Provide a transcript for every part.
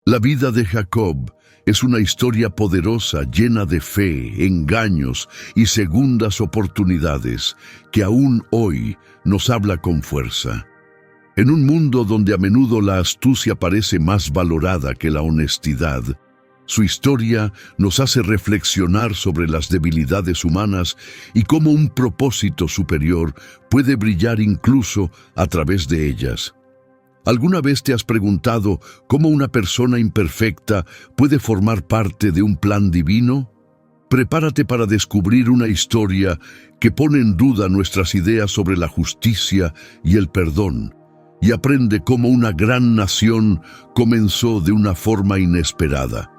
La vida de Jacob es una historia poderosa, llena de fe, engaños y segundas oportunidades, que aún hoy nos habla con fuerza. En un mundo donde a menudo la astucia parece más valorada que la honestidad, su historia nos hace reflexionar sobre las debilidades humanas y cómo un propósito superior puede brillar incluso a través de ellas. ¿Alguna vez te has preguntado cómo una persona imperfecta puede formar parte de un plan divino? Prepárate para descubrir una historia que pone en duda nuestras ideas sobre la justicia y el perdón, y aprende cómo una gran nación comenzó de una forma inesperada.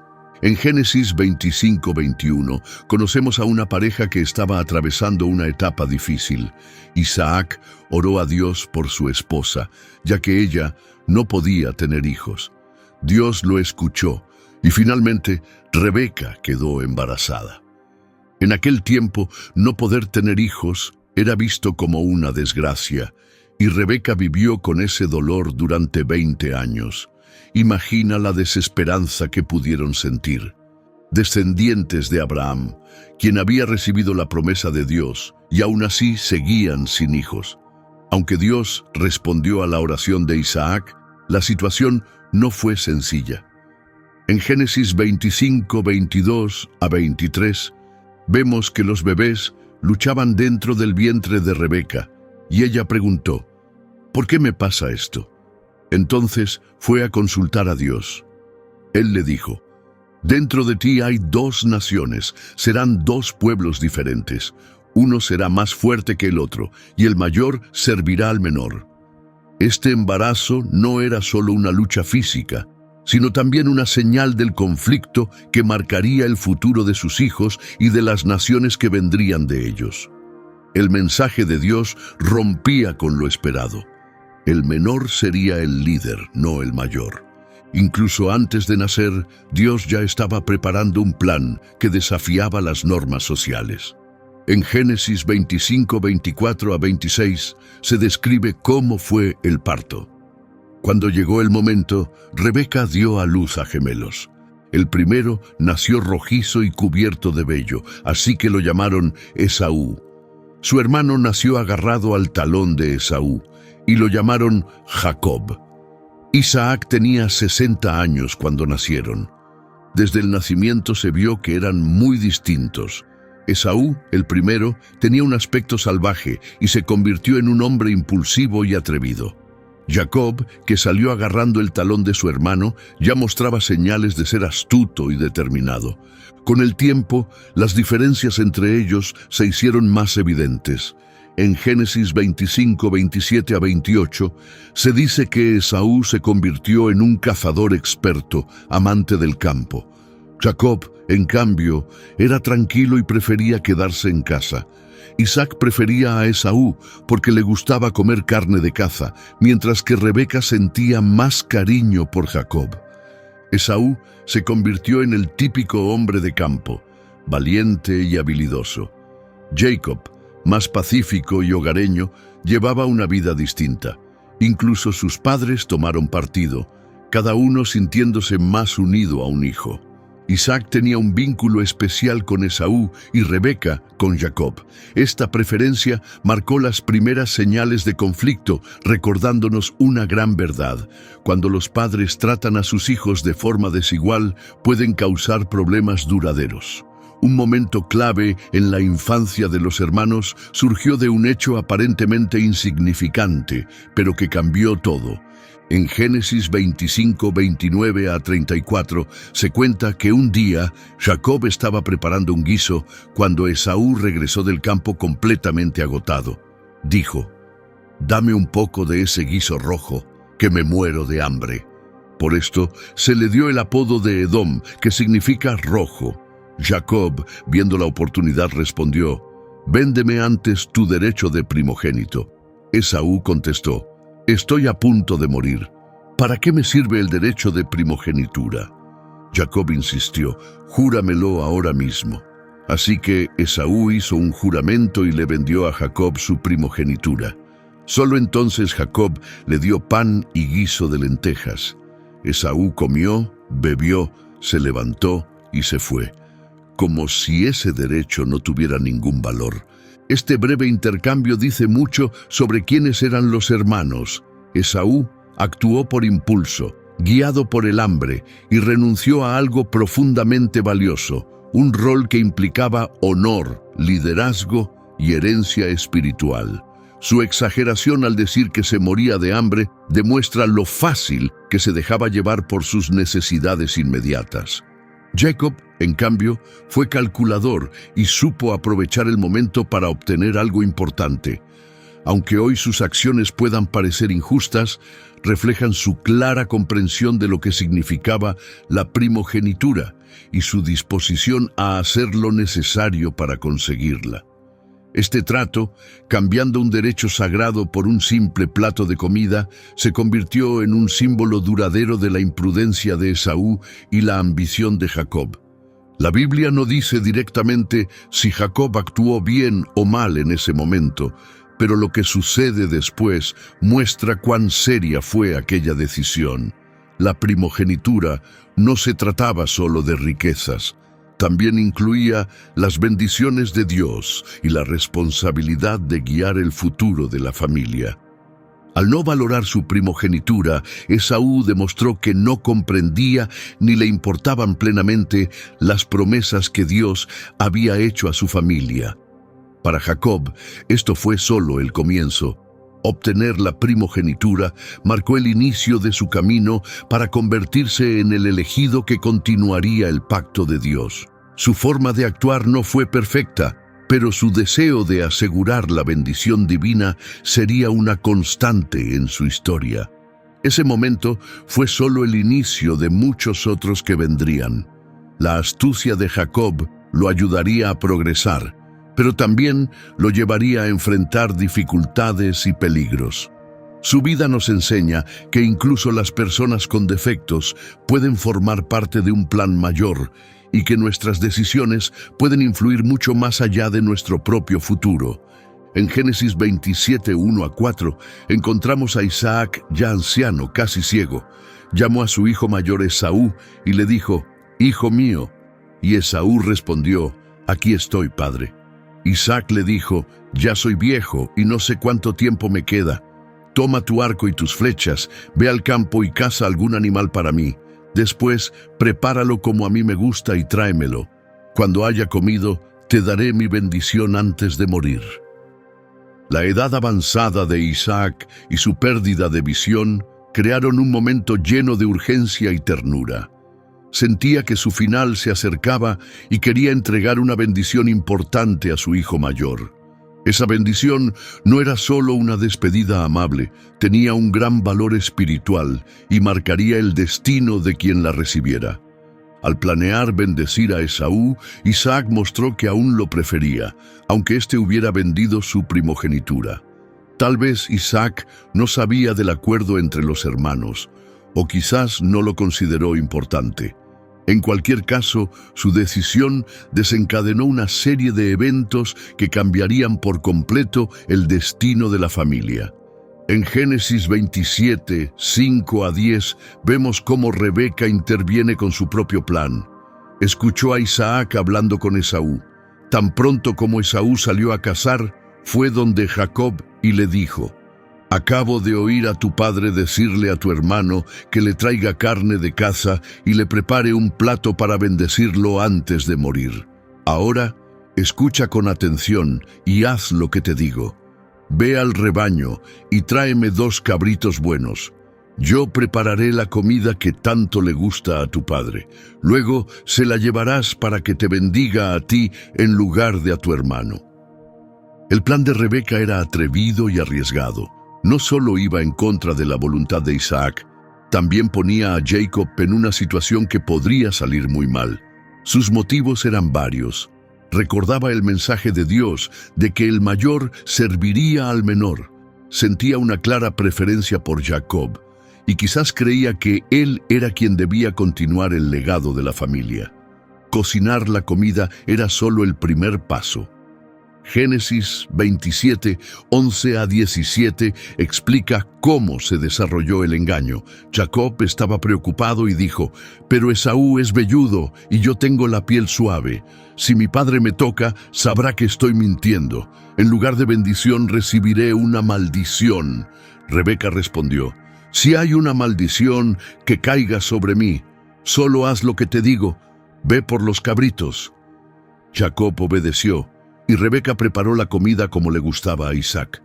En Génesis 25-21 conocemos a una pareja que estaba atravesando una etapa difícil. Isaac oró a Dios por su esposa, ya que ella no podía tener hijos. Dios lo escuchó y finalmente Rebeca quedó embarazada. En aquel tiempo, no poder tener hijos era visto como una desgracia, y Rebeca vivió con ese dolor durante 20 años. Imagina la desesperanza que pudieron sentir. Descendientes de Abraham, quien había recibido la promesa de Dios, y aún así seguían sin hijos. Aunque Dios respondió a la oración de Isaac, la situación no fue sencilla. En Génesis 25-22-23, vemos que los bebés luchaban dentro del vientre de Rebeca, y ella preguntó, ¿por qué me pasa esto? Entonces fue a consultar a Dios. Él le dijo, dentro de ti hay 2 naciones, serán 2 pueblos diferentes. Uno será más fuerte que el otro, y el mayor servirá al menor. Este embarazo no era solo una lucha física, sino también una señal del conflicto que marcaría el futuro de sus hijos y de las naciones que vendrían de ellos. El mensaje de Dios rompía con lo esperado. El menor sería el líder, no el mayor. Incluso antes de nacer, Dios ya estaba preparando un plan que desafiaba las normas sociales. En Génesis 25-24-26 se describe cómo fue el parto. Cuando llegó el momento, Rebeca dio a luz a gemelos. El primero nació rojizo y cubierto de vello, así que lo llamaron Esaú. Su hermano nació agarrado al talón de Esaú, y lo llamaron Jacob. Isaac tenía 60 años cuando nacieron. Desde el nacimiento se vio que eran muy distintos. Esaú, el primero, tenía un aspecto salvaje y se convirtió en un hombre impulsivo y atrevido. Jacob, que salió agarrando el talón de su hermano, ya mostraba señales de ser astuto y determinado. Con el tiempo, las diferencias entre ellos se hicieron más evidentes. En Génesis 25-27-28 se dice que Esaú se convirtió en un cazador experto, amante del campo. Jacob, en cambio, era tranquilo y prefería quedarse en casa. Isaac prefería a Esaú porque le gustaba comer carne de caza, mientras que Rebeca sentía más cariño por Jacob. Esaú se convirtió en el típico hombre de campo, valiente y habilidoso. Jacob, más pacífico y hogareño, llevaba una vida distinta. Incluso sus padres tomaron partido, cada uno sintiéndose más unido a un hijo. Isaac tenía un vínculo especial con Esaú y Rebeca con Jacob. Esta preferencia marcó las primeras señales de conflicto, recordándonos una gran verdad. Cuando los padres tratan a sus hijos de forma desigual, pueden causar problemas duraderos. Un momento clave en la infancia de los hermanos surgió de un hecho aparentemente insignificante, pero que cambió todo. En Génesis 25-29-34 se cuenta que un día Jacob estaba preparando un guiso cuando Esaú regresó del campo completamente agotado. Dijo, «Dame un poco de ese guiso rojo, que me muero de hambre». Por esto se le dio el apodo de Edom, que significa rojo. Jacob, viendo la oportunidad, respondió, «Véndeme antes tu derecho de primogénito». Esaú contestó, «Estoy a punto de morir. ¿Para qué me sirve el derecho de primogenitura?». Jacob insistió, «Júramelo ahora mismo». Así que Esaú hizo un juramento y le vendió a Jacob su primogenitura. Solo entonces Jacob le dio pan y guiso de lentejas. Esaú comió, bebió, se levantó y se fue, como si ese derecho no tuviera ningún valor. Este breve intercambio dice mucho sobre quiénes eran los hermanos. Esaú actuó por impulso, guiado por el hambre, y renunció a algo profundamente valioso, un rol que implicaba honor, liderazgo y herencia espiritual. Su exageración al decir que se moría de hambre demuestra lo fácil que se dejaba llevar por sus necesidades inmediatas. Jacob, en cambio, fue calculador y supo aprovechar el momento para obtener algo importante. Aunque hoy sus acciones puedan parecer injustas, reflejan su clara comprensión de lo que significaba la primogenitura y su disposición a hacer lo necesario para conseguirla. Este trato, cambiando un derecho sagrado por un simple plato de comida, se convirtió en un símbolo duradero de la imprudencia de Esaú y la ambición de Jacob. La Biblia no dice directamente si Jacob actuó bien o mal en ese momento, pero lo que sucede después muestra cuán seria fue aquella decisión. La primogenitura no se trataba solo de riquezas, también incluía las bendiciones de Dios y la responsabilidad de guiar el futuro de la familia. Al no valorar su primogenitura, Esaú demostró que no comprendía ni le importaban plenamente las promesas que Dios había hecho a su familia. Para Jacob, esto fue solo el comienzo. Obtener la primogenitura marcó el inicio de su camino para convertirse en el elegido que continuaría el pacto de Dios. Su forma de actuar no fue perfecta, pero su deseo de asegurar la bendición divina sería una constante en su historia. Ese momento fue solo el inicio de muchos otros que vendrían. La astucia de Jacob lo ayudaría a progresar, pero también lo llevaría a enfrentar dificultades y peligros. Su vida nos enseña que incluso las personas con defectos pueden formar parte de un plan mayor y que nuestras decisiones pueden influir mucho más allá de nuestro propio futuro. En Génesis 27, 1-4, encontramos a Isaac ya anciano, casi ciego. Llamó a su hijo mayor Esaú y le dijo: «Hijo mío». Y Esaú respondió: «Aquí estoy, padre». Isaac le dijo: «Ya soy viejo y no sé cuánto tiempo me queda. Toma tu arco y tus flechas, ve al campo y caza algún animal para mí. Después, prepáralo como a mí me gusta y tráemelo. Cuando haya comido, te daré mi bendición antes de morir». La edad avanzada de Isaac y su pérdida de visión crearon un momento lleno de urgencia y ternura. Sentía que su final se acercaba y quería entregar una bendición importante a su hijo mayor. Esa bendición no era solo una despedida amable, tenía un gran valor espiritual y marcaría el destino de quien la recibiera. Al planear bendecir a Esaú, Isaac mostró que aún lo prefería, aunque éste hubiera vendido su primogenitura. Tal vez Isaac no sabía del acuerdo entre los hermanos, o quizás no lo consideró importante. En cualquier caso, su decisión desencadenó una serie de eventos que cambiarían por completo el destino de la familia. En Génesis 27, 5-10, vemos cómo Rebeca interviene con su propio plan. Escuchó a Isaac hablando con Esaú. Tan pronto como Esaú salió a cazar, fue donde Jacob y le dijo: «Acabo de oír a tu padre decirle a tu hermano que le traiga carne de caza y le prepare un plato para bendecirlo antes de morir. Ahora, escucha con atención y haz lo que te digo. Ve al rebaño y tráeme 2 cabritos buenos. Yo prepararé la comida que tanto le gusta a tu padre. Luego se la llevarás para que te bendiga a ti en lugar de a tu hermano». El plan de Rebeca era atrevido y arriesgado. No solo iba en contra de la voluntad de Isaac, también ponía a Jacob en una situación que podría salir muy mal. Sus motivos eran varios. Recordaba el mensaje de Dios de que el mayor serviría al menor. Sentía una clara preferencia por Jacob y quizás creía que él era quien debía continuar el legado de la familia. Cocinar la comida era solo el primer paso. Génesis 27, 11 a 17 explica cómo se desarrolló el engaño. Jacob estaba preocupado y dijo: «Pero Esaú es velludo y yo tengo la piel suave. Si mi padre me toca, sabrá que estoy mintiendo. En lugar de bendición recibiré una maldición». Rebeca respondió: «Si hay una maldición, que caiga sobre mí. Solo haz lo que te digo. Ve por los cabritos». Jacob obedeció, y Rebeca preparó la comida como le gustaba a Isaac.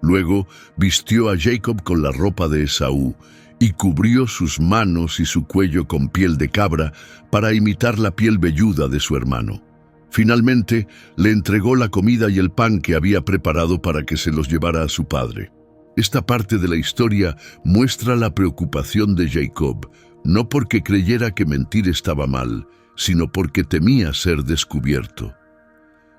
Luego vistió a Jacob con la ropa de Esaú y cubrió sus manos y su cuello con piel de cabra para imitar la piel velluda de su hermano. Finalmente le entregó la comida y el pan que había preparado para que se los llevara a su padre. Esta parte de la historia muestra la preocupación de Jacob, no porque creyera que mentir estaba mal, sino porque temía ser descubierto.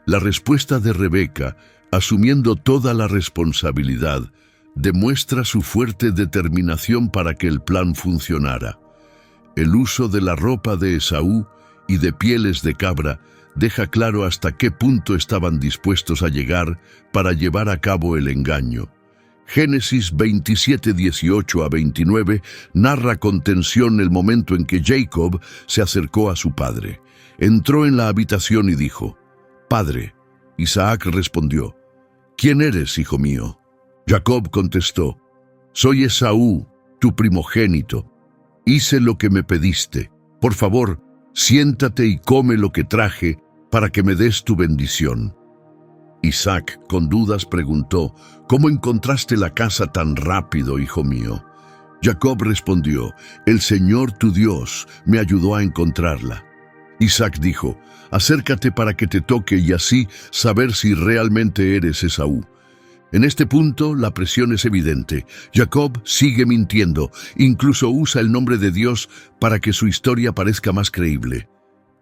La respuesta de Rebeca, asumiendo toda la responsabilidad, demuestra su fuerte determinación para que el plan funcionara. El uso de la ropa de Esaú y de pieles de cabra deja claro hasta qué punto estaban dispuestos a llegar para llevar a cabo el engaño. Génesis 27, 18 a 29 narra con tensión el momento en que Jacob se acercó a su padre. Entró en la habitación y dijo: «Padre». Isaac respondió: «¿Quién eres, hijo mío?». Jacob contestó: «Soy Esaú, tu primogénito. Hice lo que me pediste. Por favor, siéntate y come lo que traje para que me des tu bendición». Isaac, con dudas, preguntó: «¿Cómo encontraste la casa tan rápido, hijo mío?». Jacob respondió: «El Señor tu Dios me ayudó a encontrarla». Isaac dijo: «Acércate para que te toque y así saber si realmente eres Esaú». En este punto, la presión es evidente. Jacob sigue mintiendo, incluso usa el nombre de Dios para que su historia parezca más creíble.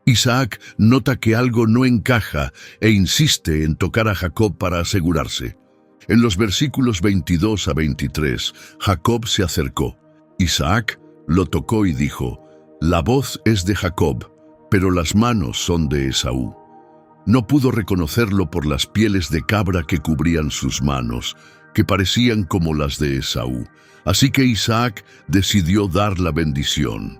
Isaac nota que algo no encaja e insiste en tocar a Jacob para asegurarse. En los versículos 22 a 23, Jacob se acercó. Isaac lo tocó y dijo: «La voz es de Jacob, pero las manos son de Esaú». No pudo reconocerlo por las pieles de cabra que cubrían sus manos, que parecían como las de Esaú. Así que Isaac decidió dar la bendición.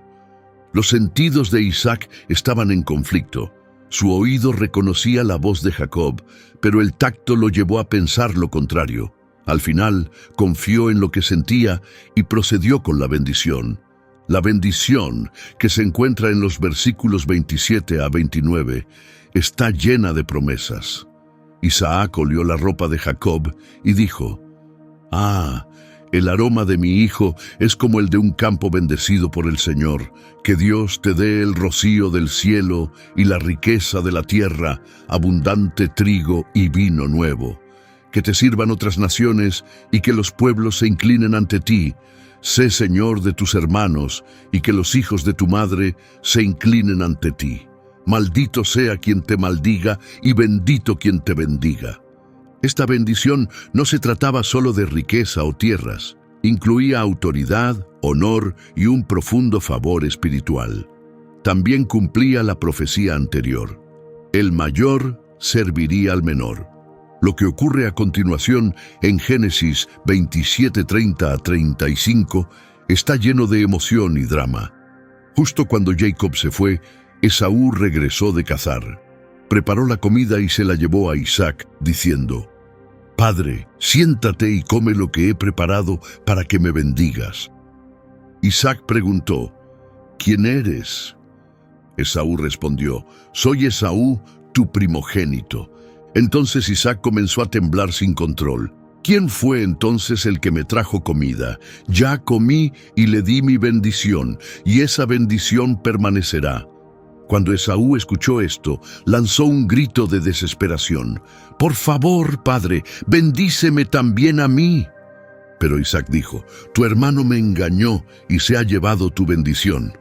Los sentidos de Isaac estaban en conflicto. Su oído reconocía la voz de Jacob, pero el tacto lo llevó a pensar lo contrario. Al final, confió en lo que sentía y procedió con la bendición. La bendición, que se encuentra en los versículos 27 a 29, está llena de promesas. Isaac olió la ropa de Jacob y dijo: «Ah, el aroma de mi hijo es como el de un campo bendecido por el Señor. Que Dios te dé el rocío del cielo y la riqueza de la tierra, abundante trigo y vino nuevo. Que te sirvan otras naciones y que los pueblos se inclinen ante ti. Sé Señor de tus hermanos y que los hijos de tu madre se inclinen ante ti. Maldito sea quien te maldiga y bendito quien te bendiga». Esta bendición no se trataba solo de riqueza o tierras, incluía autoridad, honor y un profundo favor espiritual. También cumplía la profecía anterior: el mayor serviría al menor. Lo que ocurre a continuación en Génesis 27, 30 a 35 está lleno de emoción y drama. Justo cuando Jacob se fue, Esaú regresó de cazar. Preparó la comida y se la llevó a Isaac, diciendo: «Padre, siéntate y come lo que he preparado para que me bendigas». Isaac preguntó: «¿Quién eres?». Esaú respondió: «Soy Esaú, tu primogénito». Entonces Isaac comenzó a temblar sin control. «¿Quién fue entonces el que me trajo comida? Ya comí y le di mi bendición, y esa bendición permanecerá». Cuando Esaú escuchó esto, lanzó un grito de desesperación: «Por favor, padre, bendíceme también a mí». Pero Isaac dijo: «Tu hermano me engañó y se ha llevado tu bendición».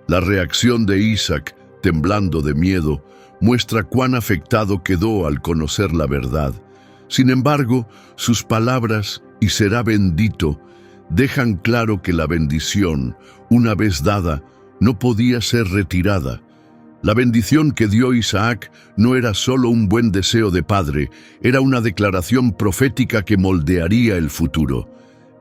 La reacción de Isaac, temblando de miedo, muestra cuán afectado quedó al conocer la verdad. Sin embargo, sus palabras «y será bendito» dejan claro que la bendición, una vez dada, no podía ser retirada. La bendición que dio Isaac no era solo un buen deseo de padre, era una declaración profética que moldearía el futuro.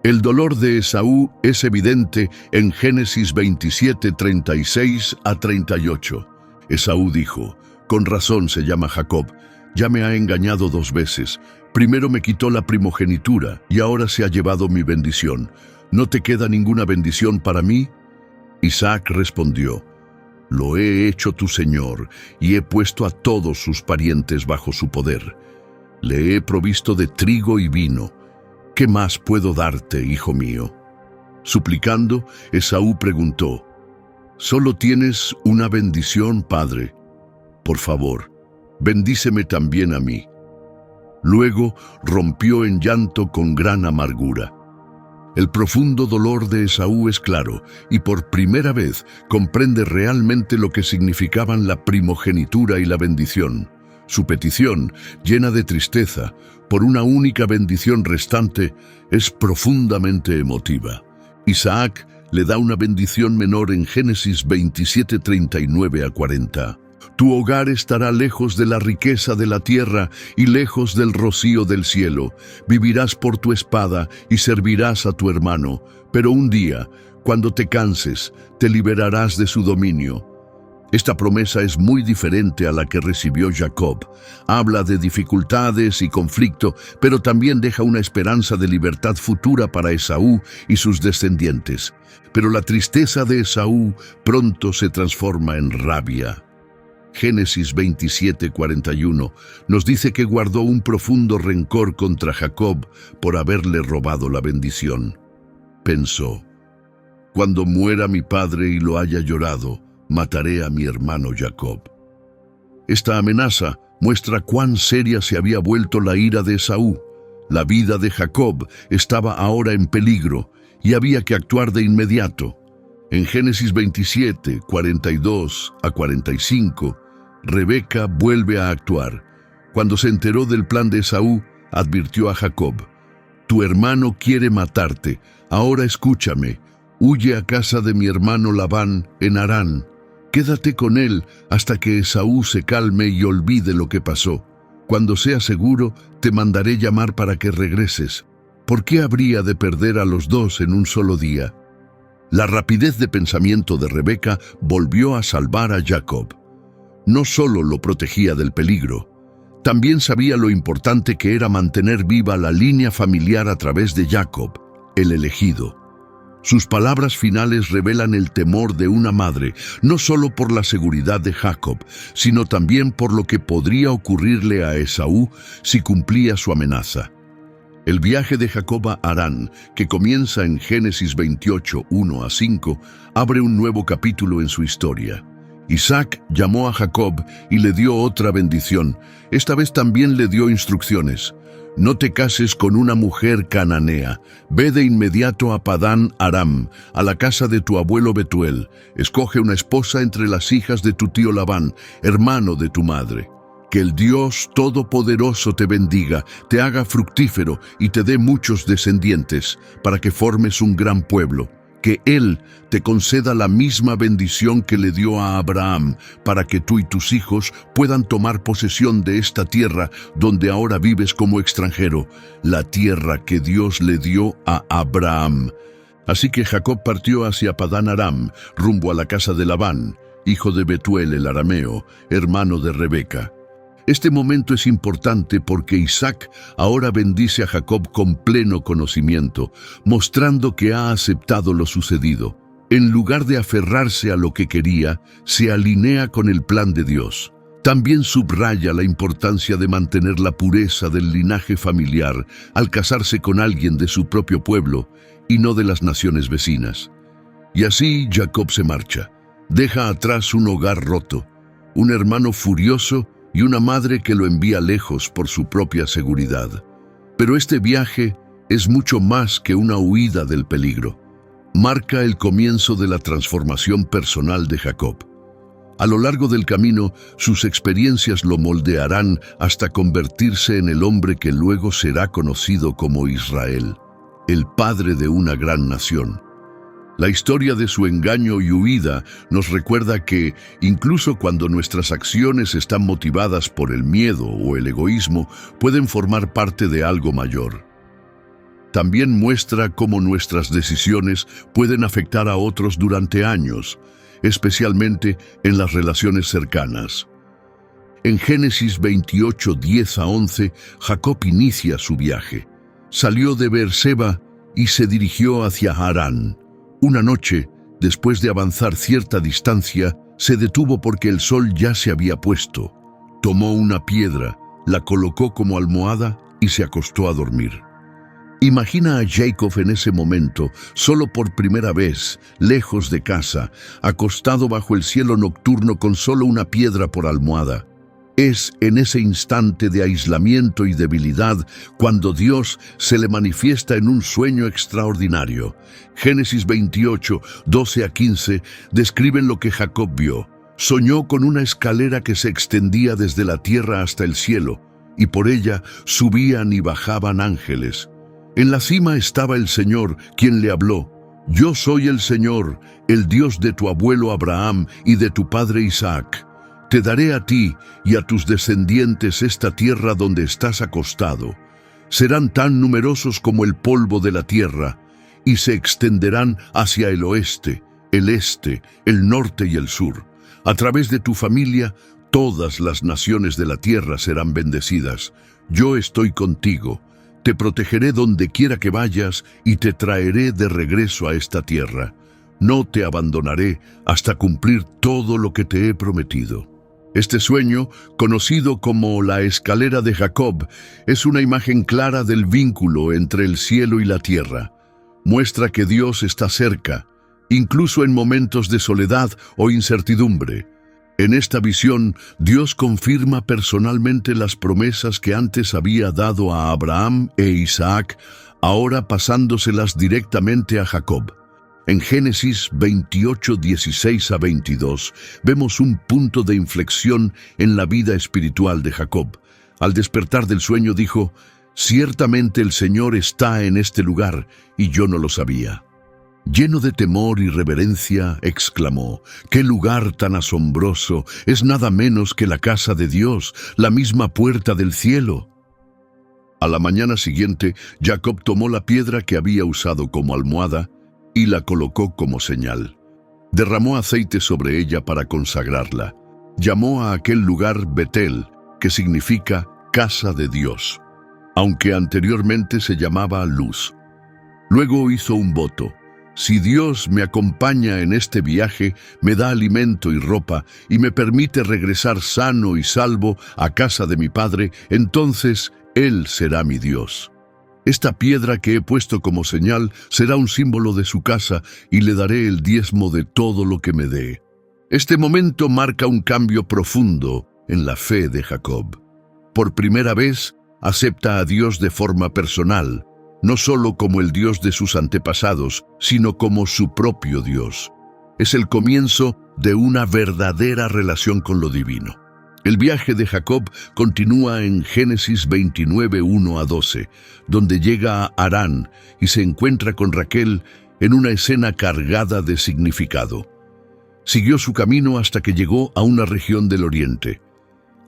El dolor de Esaú es evidente en Génesis 27, 36 a 38. Esaú dijo: «Con razón se llama Jacob, ya me ha engañado 2 veces. Primero me quitó la primogenitura y ahora se ha llevado mi bendición. ¿No te queda ninguna bendición para mí?». Isaac respondió: «Lo he hecho tu Señor, y he puesto a todos sus parientes bajo su poder. Le he provisto de trigo y vino. ¿Qué más puedo darte, hijo mío?». Suplicando, Esaú preguntó: «¿Solo tienes una bendición, padre? Por favor, bendíceme también a mí». Luego rompió en llanto con gran amargura. El profundo dolor de Esaú es claro, y por primera vez comprende realmente lo que significaban la primogenitura y la bendición. Su petición, llena de tristeza, por una única bendición restante, es profundamente emotiva. Isaac le da una bendición menor en Génesis 27, 39 a 40. «Tu hogar estará lejos de la riqueza de la tierra y lejos del rocío del cielo. Vivirás por tu espada y servirás a tu hermano, pero un día, cuando te canses, te liberarás de su dominio». Esta promesa es muy diferente a la que recibió Jacob. Habla de dificultades y conflicto, pero también deja una esperanza de libertad futura para Esaú y sus descendientes. Pero la tristeza de Esaú pronto se transforma en rabia. Génesis 27, 41 nos dice que guardó un profundo rencor contra Jacob por haberle robado la bendición. Pensó: «Cuando muera mi padre y lo haya llorado, mataré a mi hermano Jacob». Esta amenaza muestra cuán seria se había vuelto la ira de Esaú. La vida de Jacob estaba ahora en peligro y había que actuar de inmediato. En Génesis 27, 42 a 45, Rebeca vuelve a actuar. Cuando se enteró del plan de Esaú, advirtió a Jacob: «Tu hermano quiere matarte. Ahora escúchame. Huye a casa de mi hermano Labán en Harán. Quédate con él hasta que Esaú se calme y olvide lo que pasó. Cuando sea seguro, te mandaré llamar para que regreses. ¿Por qué habría de perder a los dos en un solo día?». La rapidez de pensamiento de Rebeca volvió a salvar a Jacob. No solo lo protegía del peligro, también sabía lo importante que era mantener viva la línea familiar a través de Jacob, el elegido. Sus palabras finales revelan el temor de una madre, no solo por la seguridad de Jacob, sino también por lo que podría ocurrirle a Esaú si cumplía su amenaza. El viaje de Jacob a Harán, que comienza en Génesis 28, 1 a 5, abre un nuevo capítulo en su historia. Isaac llamó a Jacob y le dio otra bendición. Esta vez también le dio instrucciones: «No te cases con una mujer cananea. Ve de inmediato a Padán Aram, a la casa de tu abuelo Betuel. Escoge una esposa entre las hijas de tu tío Labán, hermano de tu madre. Que el Dios Todopoderoso te bendiga, te haga fructífero y te dé muchos descendientes, para que formes un gran pueblo. Que Él te conceda la misma bendición que le dio a Abraham, para que tú y tus hijos puedan tomar posesión de esta tierra donde ahora vives como extranjero, la tierra que Dios le dio a Abraham». Así que Jacob partió hacia Padán Aram, rumbo a la casa de Labán, hijo de Betuel el arameo, hermano de Rebeca. Este momento es importante porque Isaac ahora bendice a Jacob con pleno conocimiento, mostrando que ha aceptado lo sucedido. En lugar de aferrarse a lo que quería, se alinea con el plan de Dios. También subraya la importancia de mantener la pureza del linaje familiar al casarse con alguien de su propio pueblo y no de las naciones vecinas. Y así Jacob se marcha. Deja atrás un hogar roto, un hermano furioso y una madre que lo envía lejos por su propia seguridad. Pero este viaje es mucho más que una huida del peligro. Marca el comienzo de la transformación personal de Jacob. A lo largo del camino, sus experiencias lo moldearán hasta convertirse en el hombre que luego será conocido como Israel, el padre de una gran nación. La historia de su engaño y huida nos recuerda que, incluso cuando nuestras acciones están motivadas por el miedo o el egoísmo, pueden formar parte de algo mayor. También muestra cómo nuestras decisiones pueden afectar a otros durante años, especialmente en las relaciones cercanas. En Génesis 28, 10-11, Jacob inicia su viaje. Salió de Beerseba y se dirigió hacia Harán. Una noche, después de avanzar cierta distancia, se detuvo porque el sol ya se había puesto. Tomó una piedra, la colocó como almohada y se acostó a dormir. Imagina a Jacob en ese momento, solo por primera vez, lejos de casa, acostado bajo el cielo nocturno con solo una piedra por almohada. Es en ese instante de aislamiento y debilidad cuando Dios se le manifiesta en un sueño extraordinario. Génesis 28, 12-15 describen lo que Jacob vio. Soñó con una escalera que se extendía desde la tierra hasta el cielo, y por ella subían y bajaban ángeles. En la cima estaba el Señor, quien le habló. Yo soy el Señor, el Dios de tu abuelo Abraham y de tu padre Isaac. Te daré a ti y a tus descendientes esta tierra donde estás acostado. Serán tan numerosos como el polvo de la tierra, y se extenderán hacia el oeste, el este, el norte y el sur. A través de tu familia, todas las naciones de la tierra serán bendecidas. Yo estoy contigo. Te protegeré donde quiera que vayas y te traeré de regreso a esta tierra. No te abandonaré hasta cumplir todo lo que te he prometido. Este sueño, conocido como la escalera de Jacob, es una imagen clara del vínculo entre el cielo y la tierra. Muestra que Dios está cerca, incluso en momentos de soledad o incertidumbre. En esta visión, Dios confirma personalmente las promesas que antes había dado a Abraham e Isaac, ahora pasándoselas directamente a Jacob. En Génesis 28, 16-22, vemos un punto de inflexión en la vida espiritual de Jacob. Al despertar del sueño dijo, «Ciertamente el Señor está en este lugar, y yo no lo sabía». Lleno de temor y reverencia, exclamó, «¡Qué lugar tan asombroso! Es nada menos que la casa de Dios, la misma puerta del cielo». A la mañana siguiente, Jacob tomó la piedra que había usado como almohada y la colocó como señal. Derramó aceite sobre ella para consagrarla. Llamó a aquel lugar Betel, que significa casa de Dios, aunque anteriormente se llamaba Luz. Luego hizo un voto. Si Dios me acompaña en este viaje, me da alimento y ropa y me permite regresar sano y salvo a casa de mi padre, entonces Él será mi Dios. Esta piedra que he puesto como señal será un símbolo de su casa y le daré el diezmo de todo lo que me dé. Este momento marca un cambio profundo en la fe de Jacob. Por primera vez, acepta a Dios de forma personal, no solo como el Dios de sus antepasados, sino como su propio Dios. Es el comienzo de una verdadera relación con lo divino. El viaje de Jacob continúa en Génesis 29, 1-12, donde llega a Harán y se encuentra con Raquel en una escena cargada de significado. Siguió su camino hasta que llegó a una región del oriente.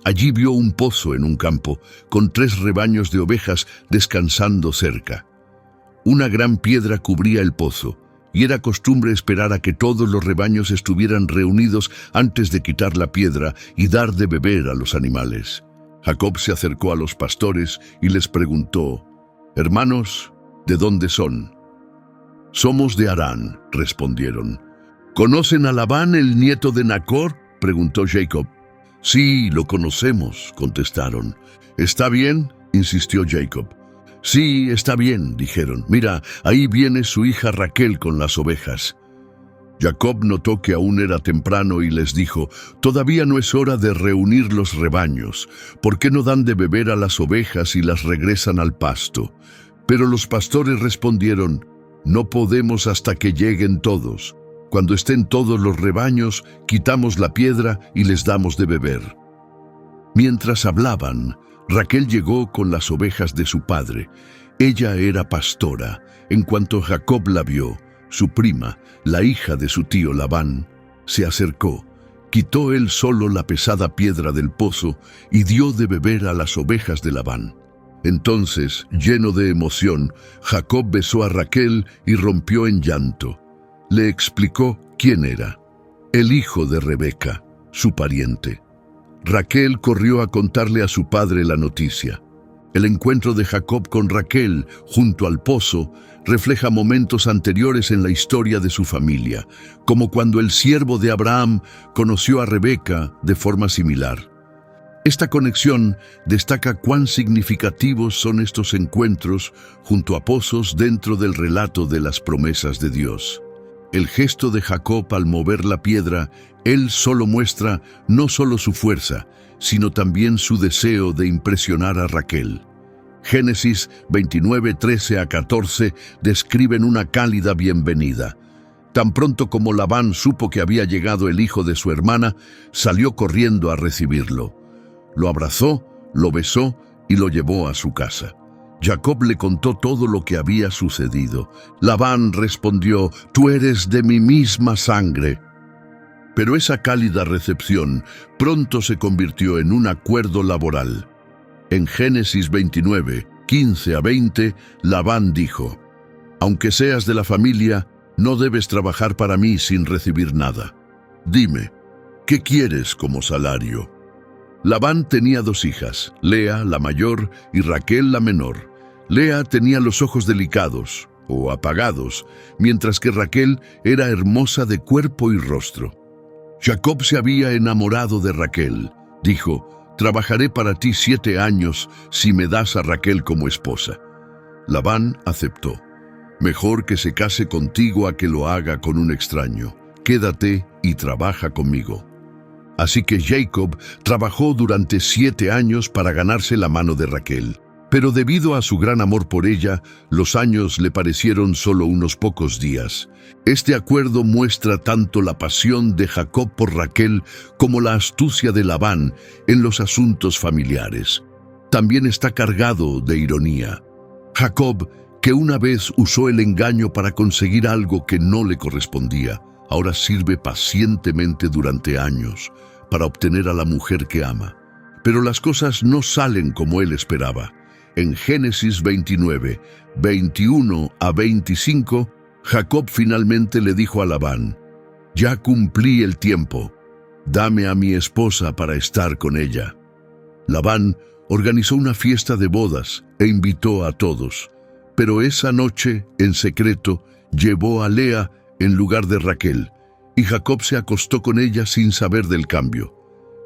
Allí vio un pozo en un campo, con 3 rebaños de ovejas descansando cerca. Una gran piedra cubría el pozo, y era costumbre esperar a que todos los rebaños estuvieran reunidos antes de quitar la piedra y dar de beber a los animales. Jacob se acercó a los pastores y les preguntó, «Hermanos, ¿de dónde son?» «Somos de Harán», respondieron. «¿Conocen a Labán, el nieto de Nacor?», preguntó Jacob. «Sí, lo conocemos», contestaron. «¿Está bien?», insistió Jacob. «Sí, está bien», dijeron. «Mira, ahí viene su hija Raquel con las ovejas». Jacob notó que aún era temprano y les dijo, «Todavía no es hora de reunir los rebaños. ¿Por qué no dan de beber a las ovejas y las regresan al pasto?» Pero los pastores respondieron, «No podemos hasta que lleguen todos. Cuando estén todos los rebaños, quitamos la piedra y les damos de beber». Mientras hablaban, Raquel llegó con las ovejas de su padre. Ella era pastora. En cuanto Jacob la vio, Su prima, la hija de su tío Labán, se acercó, quitó él solo la pesada piedra del pozo y dio de beber a las ovejas de Labán. Entonces, lleno de emoción, Jacob besó a Raquel y rompió en llanto. Le explicó quién era: el hijo de Rebeca, su pariente. Raquel corrió a contarle a su padre la noticia. El encuentro de Jacob con Raquel junto al pozo refleja momentos anteriores en la historia de su familia, como cuando el siervo de Abraham conoció a Rebeca de forma similar. Esta conexión destaca cuán significativos son estos encuentros junto a pozos dentro del relato de las promesas de Dios. El gesto de Jacob al mover la piedra, él solo muestra no solo su fuerza, sino también su deseo de impresionar a Raquel. Génesis 29, 13 a 14 describen una cálida bienvenida. Tan pronto como Labán supo que había llegado el hijo de su hermana, salió corriendo a recibirlo. Lo abrazó, lo besó y lo llevó a su casa. Jacob le contó todo lo que había sucedido. Labán respondió: «Tú eres de mi misma sangre». Pero esa cálida recepción pronto se convirtió en un acuerdo laboral. En Génesis 29, 15 a 20, Labán dijo: «Aunque seas de la familia, no debes trabajar para mí sin recibir nada. Dime, ¿qué quieres como salario?». Labán tenía 2 hijas, Lea, la mayor, y Raquel, la menor. Lea tenía los ojos delicados o apagados, mientras que Raquel era hermosa de cuerpo y rostro. Jacob se había enamorado de Raquel. Dijo: «Trabajaré para ti 7 años si me das a Raquel como esposa». Labán aceptó. «Mejor que se case contigo a que lo haga con un extraño. Quédate y trabaja conmigo». Así que Jacob trabajó durante 7 años para ganarse la mano de Raquel. Pero debido a su gran amor por ella, los años le parecieron solo unos pocos días. Este acuerdo muestra tanto la pasión de Jacob por Raquel como la astucia de Labán en los asuntos familiares. También está cargado de ironía. Jacob, que una vez usó el engaño para conseguir algo que no le correspondía, ahora sirve pacientemente durante años para obtener a la mujer que ama. Pero las cosas no salen como él esperaba. En Génesis 29, 21 a 25, Jacob finalmente le dijo a Labán: «Ya cumplí el tiempo. Dame a mi esposa para estar con ella». Labán organizó una fiesta de bodas e invitó a todos. Pero esa noche, en secreto, llevó a Lea en lugar de Raquel, y Jacob se acostó con ella sin saber del cambio.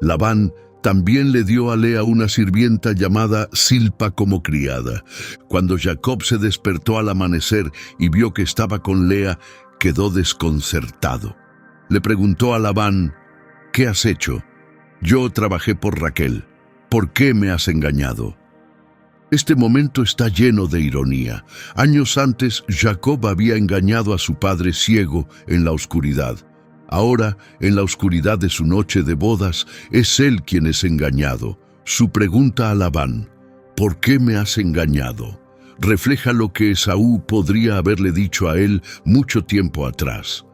Labán también le dio a Lea una sirvienta llamada Silpa como criada. Cuando Jacob se despertó al amanecer y vio que estaba con Lea, quedó desconcertado. Le preguntó a Labán: «¿Qué has hecho?». «Yo trabajé por Raquel. ¿Por qué me has engañado?». Este momento está lleno de ironía. Años antes, Jacob había engañado a su padre ciego en la oscuridad. Ahora, en la oscuridad de su noche de bodas, es él quien es engañado. Su pregunta a Labán: «¿Por qué me has engañado?», refleja lo que Esaú podría haberle dicho a él mucho tiempo atrás.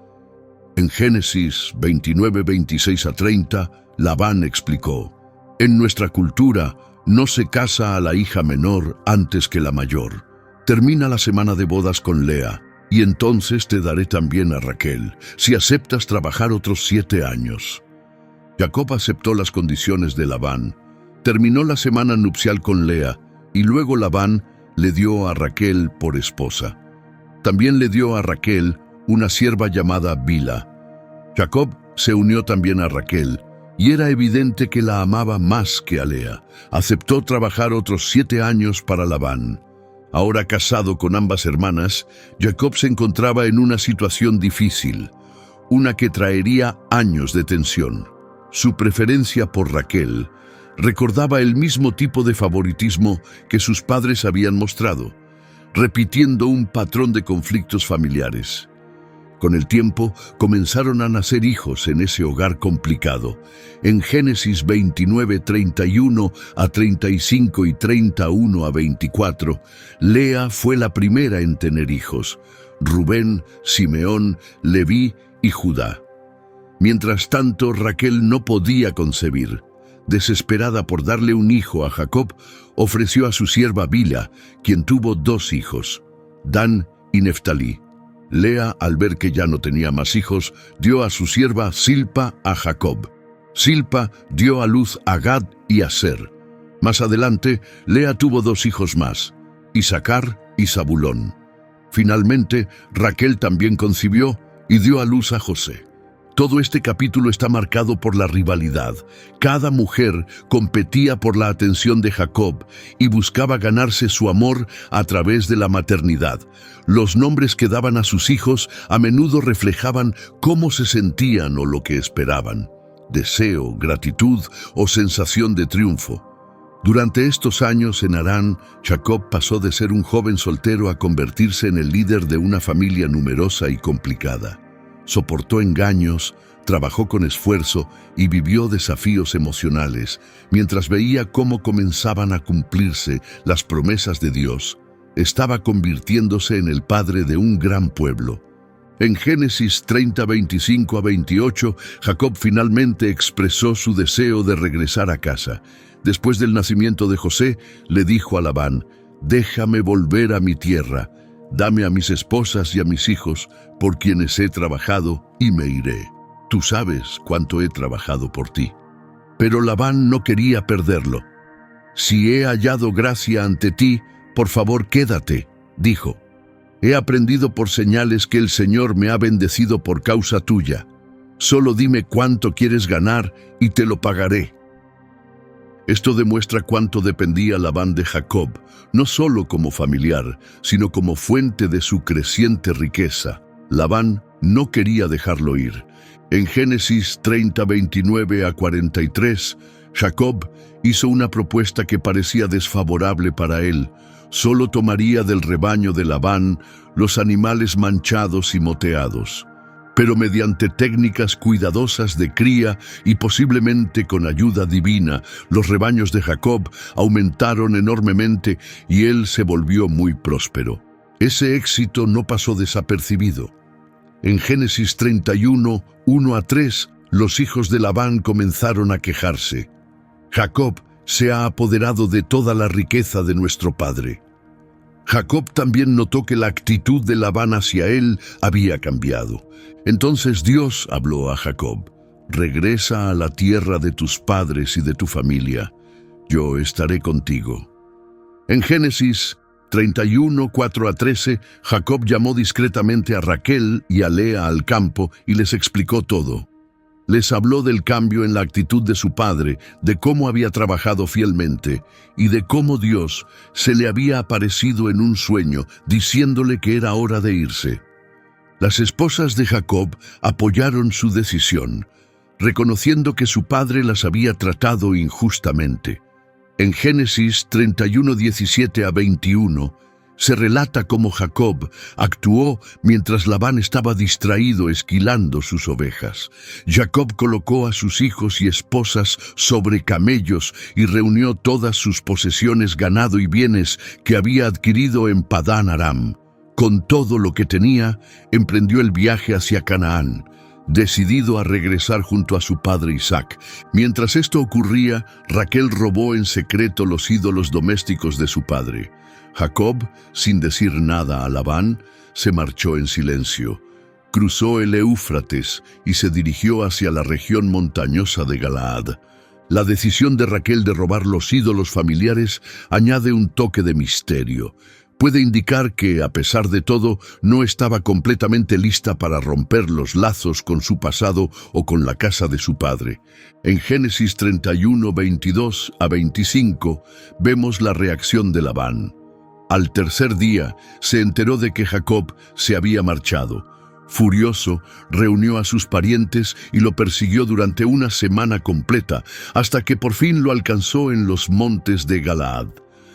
En Génesis 29, 26 a 30, Labán explicó: «En nuestra cultura, no se casa a la hija menor antes que la mayor. Termina la semana de bodas con Lea, y entonces te daré también a Raquel, si aceptas trabajar otros 7 años». Jacob aceptó las condiciones de Labán. Terminó la semana nupcial con Lea, y luego Labán le dio a Raquel por esposa. También le dio a Raquel una sierva llamada Bila. Jacob se unió también a Raquel, y era evidente que la amaba más que a Lea. Aceptó trabajar otros 7 años para Labán. Ahora casado con ambas hermanas, Jacob se encontraba en una situación difícil, una que traería años de tensión. Su preferencia por Raquel recordaba el mismo tipo de favoritismo que sus padres habían mostrado, repitiendo un patrón de conflictos familiares. Con el tiempo, comenzaron a nacer hijos en ese hogar complicado. En Génesis 29, 31 a 35 y 31 a 24, Lea fue la primera en tener hijos. Rubén, Simeón, Leví y Judá. Mientras tanto, Raquel no podía concebir. Desesperada por darle un hijo a Jacob, ofreció a su sierva Bilha, quien tuvo 2 hijos, Dan y Neftalí. Lea, al ver que ya no tenía más hijos, dio a su sierva Silpa a Jacob. Silpa dio a luz a Gad y a Aser. Más adelante, Lea tuvo 2 hijos más, Isacar y Zabulón. Finalmente, Raquel también concibió y dio a luz a José. Todo este capítulo está marcado por la rivalidad. Cada mujer competía por la atención de Jacob y buscaba ganarse su amor a través de la maternidad. Los nombres que daban a sus hijos a menudo reflejaban cómo se sentían o lo que esperaban: deseo, gratitud o sensación de triunfo. Durante estos años en Harán, Jacob pasó de ser un joven soltero a convertirse en el líder de una familia numerosa y complicada. Soportó engaños, trabajó con esfuerzo y vivió desafíos emocionales, mientras veía cómo comenzaban a cumplirse las promesas de Dios. Estaba convirtiéndose en el padre de un gran pueblo. En Génesis 30, 25 a 28, Jacob finalmente expresó su deseo de regresar a casa. Después del nacimiento de José, le dijo a Labán: «Déjame volver a mi tierra. Dame a mis esposas y a mis hijos, por quienes he trabajado, y me iré. Tú sabes cuánto he trabajado por ti». Pero Labán no quería perderlo. «Si he hallado gracia ante ti, por favor quédate», dijo. «He aprendido por señales que el Señor me ha bendecido por causa tuya. Solo dime cuánto quieres ganar y te lo pagaré». Esto demuestra cuánto dependía Labán de Jacob, no solo como familiar, sino como fuente de su creciente riqueza. Labán no quería dejarlo ir. En Génesis 30, 29 a 43, Jacob hizo una propuesta que parecía desfavorable para él. Solo tomaría del rebaño de Labán los animales manchados y moteados. Pero mediante técnicas cuidadosas de cría y posiblemente con ayuda divina, los rebaños de Jacob aumentaron enormemente y él se volvió muy próspero. Ese éxito no pasó desapercibido. En Génesis 31, 1 a 3, los hijos de Labán comenzaron a quejarse: «Jacob se ha apoderado de toda la riqueza de nuestro padre». Jacob también notó que la actitud de Labán hacia él había cambiado. Entonces Dios habló a Jacob: «Regresa a la tierra de tus padres y de tu familia. Yo estaré contigo». En Génesis 31, 4 a 13, Jacob llamó discretamente a Raquel y a Lea al campo y les explicó todo. Les habló del cambio en la actitud de su padre, de cómo había trabajado fielmente y de cómo Dios se le había aparecido en un sueño, diciéndole que era hora de irse. Las esposas de Jacob apoyaron su decisión, reconociendo que su padre las había tratado injustamente. En Génesis 31, 17 a 21, se relata cómo Jacob actuó mientras Labán estaba distraído esquilando sus ovejas. Jacob colocó a sus hijos y esposas sobre camellos y reunió todas sus posesiones, ganado y bienes que había adquirido en Padán Aram. Con todo lo que tenía, emprendió el viaje hacia Canaán, decidido a regresar junto a su padre Isaac. Mientras esto ocurría, Raquel robó en secreto los ídolos domésticos de su padre. Jacob, sin decir nada a Labán, se marchó en silencio. Cruzó el Éufrates y se dirigió hacia la región montañosa de Galaad. La decisión de Raquel de robar los ídolos familiares añade un toque de misterio. Puede indicar que, a pesar de todo, no estaba completamente lista para romper los lazos con su pasado o con la casa de su padre. En Génesis 31, 22 a 25, vemos la reacción de Labán. Al tercer día, se enteró de que Jacob se había marchado. Furioso, reunió a sus parientes y lo persiguió durante una semana completa, hasta que por fin lo alcanzó en los montes de Galaad.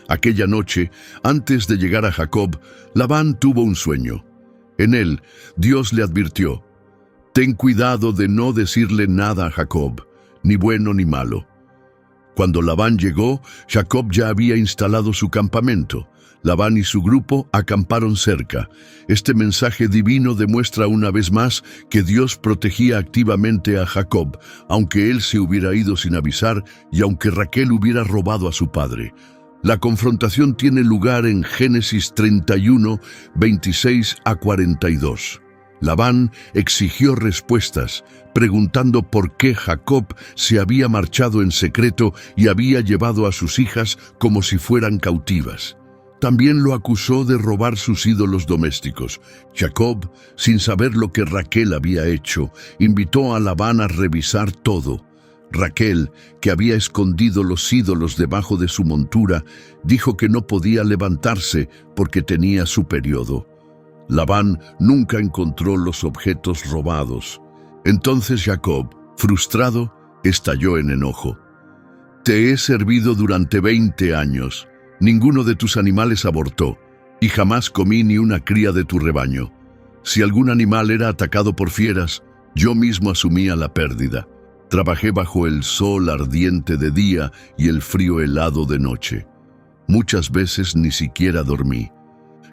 Aquella noche, antes de llegar a Jacob, Labán tuvo un sueño. En él, Dios le advirtió: «Ten cuidado de no decirle nada a Jacob, ni bueno ni malo». Cuando Labán llegó, Jacob ya había instalado su campamento. Labán y su grupo acamparon cerca. Este mensaje divino demuestra una vez más que Dios protegía activamente a Jacob, aunque él se hubiera ido sin avisar y aunque Raquel hubiera robado a su padre. La confrontación tiene lugar en Génesis 31, 26 a 42. Labán exigió respuestas, preguntando por qué Jacob se había marchado en secreto y había llevado a sus hijas como si fueran cautivas. También lo acusó de robar sus ídolos domésticos. Jacob, sin saber lo que Raquel había hecho, invitó a Labán a revisar todo. Raquel, que había escondido los ídolos debajo de su montura, dijo que no podía levantarse porque tenía su periodo. Labán nunca encontró los objetos robados. Entonces Jacob, frustrado, estalló en enojo. «Te he servido durante 20 años. Ninguno de tus animales abortó, y jamás comí ni una cría de tu rebaño. Si algún animal era atacado por fieras, yo mismo asumía la pérdida. Trabajé bajo el sol ardiente de día y el frío helado de noche. Muchas veces ni siquiera dormí.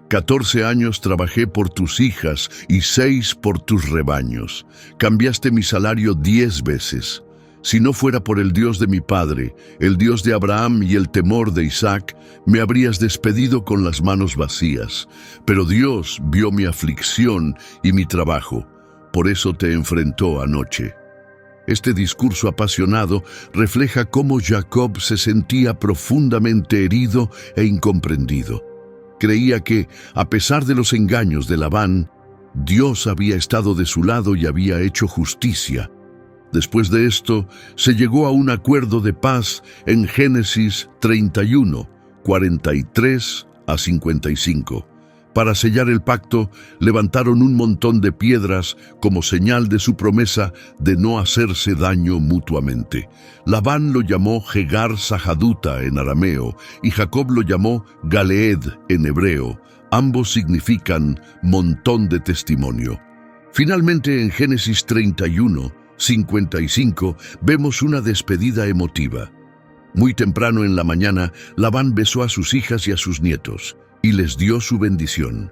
14 años trabajé por tus hijas y 6 por tus rebaños. Cambiaste mi salario 10 veces. Si no fuera por el Dios de mi padre, el Dios de Abraham y el temor de Isaac, me habrías despedido con las manos vacías. Pero Dios vio mi aflicción y mi trabajo. Por eso te enfrentó anoche». Este discurso apasionado refleja cómo Jacob se sentía profundamente herido e incomprendido. Creía que, a pesar de los engaños de Labán, Dios había estado de su lado y había hecho justicia. Después de esto, se llegó a un acuerdo de paz en Génesis 31, 43 a 55. Para sellar el pacto, levantaron un montón de piedras como señal de su promesa de no hacerse daño mutuamente. Labán lo llamó Jegar Sahaduta en arameo y Jacob lo llamó Galeed en hebreo. Ambos significan montón de testimonio. Finalmente, en Génesis 31, 55, vemos una despedida emotiva. Muy temprano en la mañana, Labán besó a sus hijas y a sus nietos y les dio su bendición.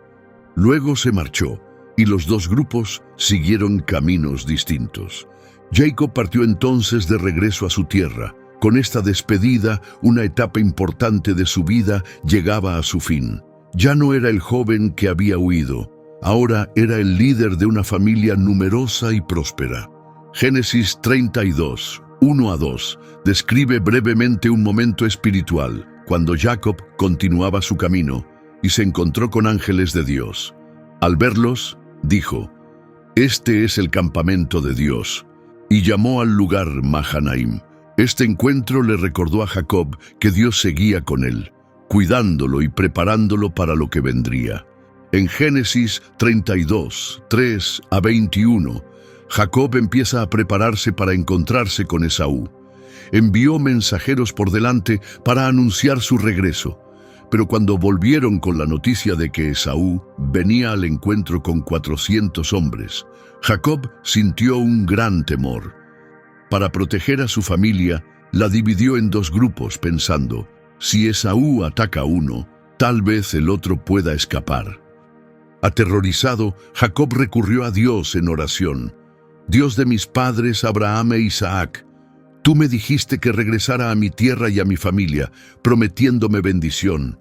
Luego se marchó, y los dos grupos siguieron caminos distintos. Jacob partió entonces de regreso a su tierra. Con esta despedida, una etapa importante de su vida llegaba a su fin. Ya no era el joven que había huido, ahora era el líder de una familia numerosa y próspera. Génesis 32, 1 a 2, describe brevemente un momento espiritual, cuando Jacob continuaba su camino y se encontró con ángeles de Dios. Al verlos, dijo: «Este es el campamento de Dios», y llamó al lugar Mahanaim. Este encuentro le recordó a Jacob que Dios seguía con él, cuidándolo y preparándolo para lo que vendría. En Génesis 32, 3 a 21, Jacob empieza a prepararse para encontrarse con Esaú. Envió mensajeros por delante para anunciar su regreso. Pero cuando volvieron con la noticia de que Esaú venía al encuentro con 400 hombres, Jacob sintió un gran temor. Para proteger a su familia, la dividió en dos grupos pensando: si Esaú ataca a uno, tal vez el otro pueda escapar. Aterrorizado, Jacob recurrió a Dios en oración: «Dios de mis padres Abraham e Isaac, tú me dijiste que regresara a mi tierra y a mi familia, prometiéndome bendición.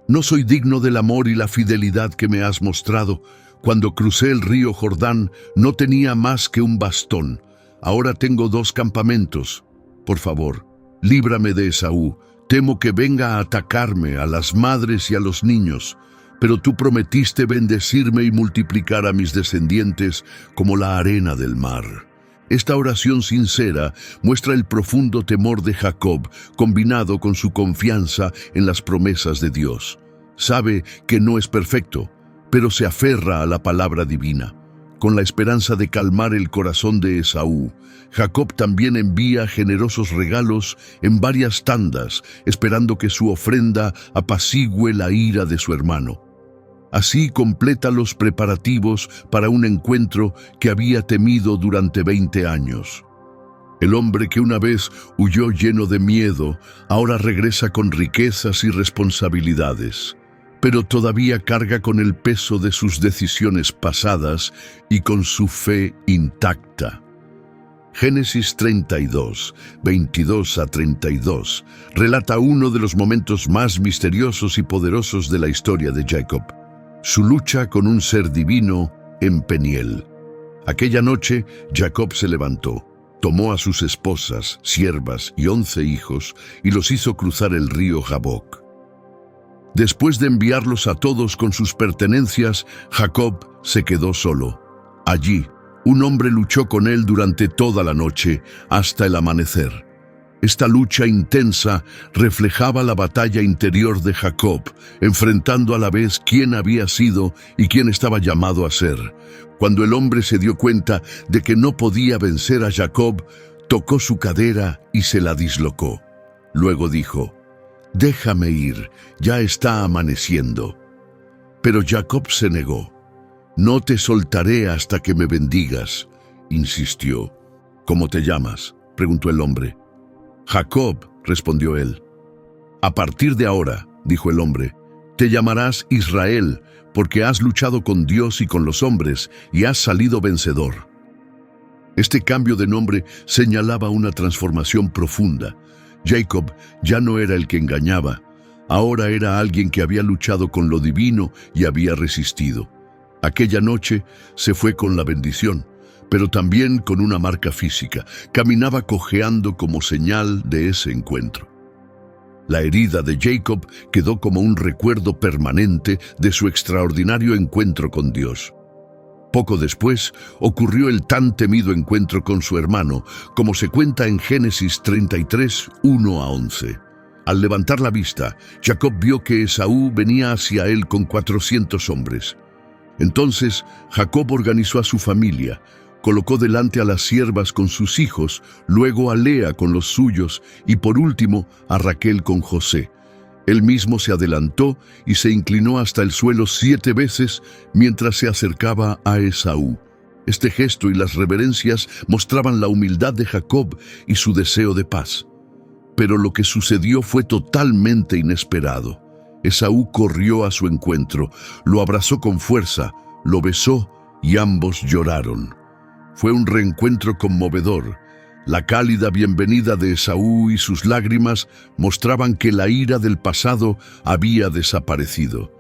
No soy digno del amor y la fidelidad que me has mostrado. Cuando crucé el río Jordán, no tenía más que un bastón. Ahora tengo 2 campamentos. Por favor, líbrame de Esaú. Temo que venga a atacarme, a las madres y a los niños. Pero tú prometiste bendecirme y multiplicar a mis descendientes como la arena del mar». Esta oración sincera muestra el profundo temor de Jacob, combinado con su confianza en las promesas de Dios. Sabe que no es perfecto, pero se aferra a la palabra divina. Con la esperanza de calmar el corazón de Esaú, Jacob también envía generosos regalos en varias tandas, esperando que su ofrenda apacigüe la ira de su hermano. Así completa los preparativos para un encuentro que había temido durante 20 años. El hombre que una vez huyó lleno de miedo, ahora regresa con riquezas y responsabilidades. pero todavía carga con el peso de sus decisiones pasadas y con su fe intacta. Génesis 32, 22 a 32, relata uno de los momentos más misteriosos y poderosos de la historia de Jacob: su lucha con un ser divino en Peniel. Aquella noche, Jacob se levantó, tomó a sus esposas, siervas y 11 hijos y los hizo cruzar el río Jaboc. Después de enviarlos a todos con sus pertenencias, Jacob se quedó solo. Allí, un hombre luchó con él durante toda la noche hasta el amanecer. Esta lucha intensa reflejaba la batalla interior de Jacob, enfrentando a la vez quién había sido y quién estaba llamado a ser. Cuando el hombre se dio cuenta de que no podía vencer a Jacob, tocó su cadera y se la dislocó. Luego dijo: «Déjame ir, ya está amaneciendo». Pero Jacob se negó. «No te soltaré hasta que me bendigas», insistió. «¿Cómo te llamas?», preguntó el hombre. «Jacob», respondió él. «A partir de ahora», dijo el hombre, «te llamarás Israel, porque has luchado con Dios y con los hombres, y has salido vencedor». Este cambio de nombre señalaba una transformación profunda. Jacob ya no era el que engañaba, ahora era alguien que había luchado con lo divino y había resistido. Aquella noche se fue con la bendición, pero también con una marca física. Caminaba cojeando como señal de ese encuentro. La herida de Jacob quedó como un recuerdo permanente de su extraordinario encuentro con Dios. Poco después ocurrió el tan temido encuentro con su hermano, como se cuenta en Génesis 33, 1 a 11. Al levantar la vista, Jacob vio que Esaú venía hacia él con 400 hombres. Entonces Jacob organizó a su familia, colocó delante a las siervas con sus hijos, luego a Lea con los suyos y por último a Raquel con José. Él mismo se adelantó y se inclinó hasta el suelo 7 veces mientras se acercaba a Esaú. Este gesto y las reverencias mostraban la humildad de Jacob y su deseo de paz. Pero lo que sucedió fue totalmente inesperado. Esaú corrió a su encuentro, lo abrazó con fuerza, lo besó y ambos lloraron. Fue un reencuentro conmovedor. La cálida bienvenida de Esaú y sus lágrimas mostraban que la ira del pasado había desaparecido.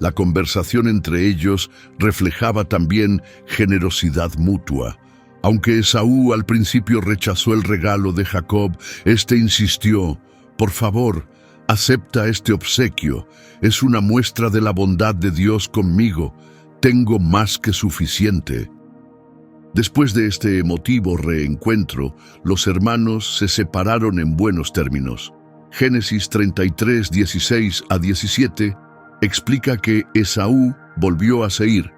La conversación entre ellos reflejaba también generosidad mutua. Aunque Esaú al principio rechazó el regalo de Jacob, éste insistió: «Por favor, acepta este obsequio. Es una muestra de la bondad de Dios conmigo. Tengo más que suficiente». Después de este emotivo reencuentro, los hermanos se separaron en buenos términos. Génesis 33, 16 a 17 explica que Esaú volvió a Seir,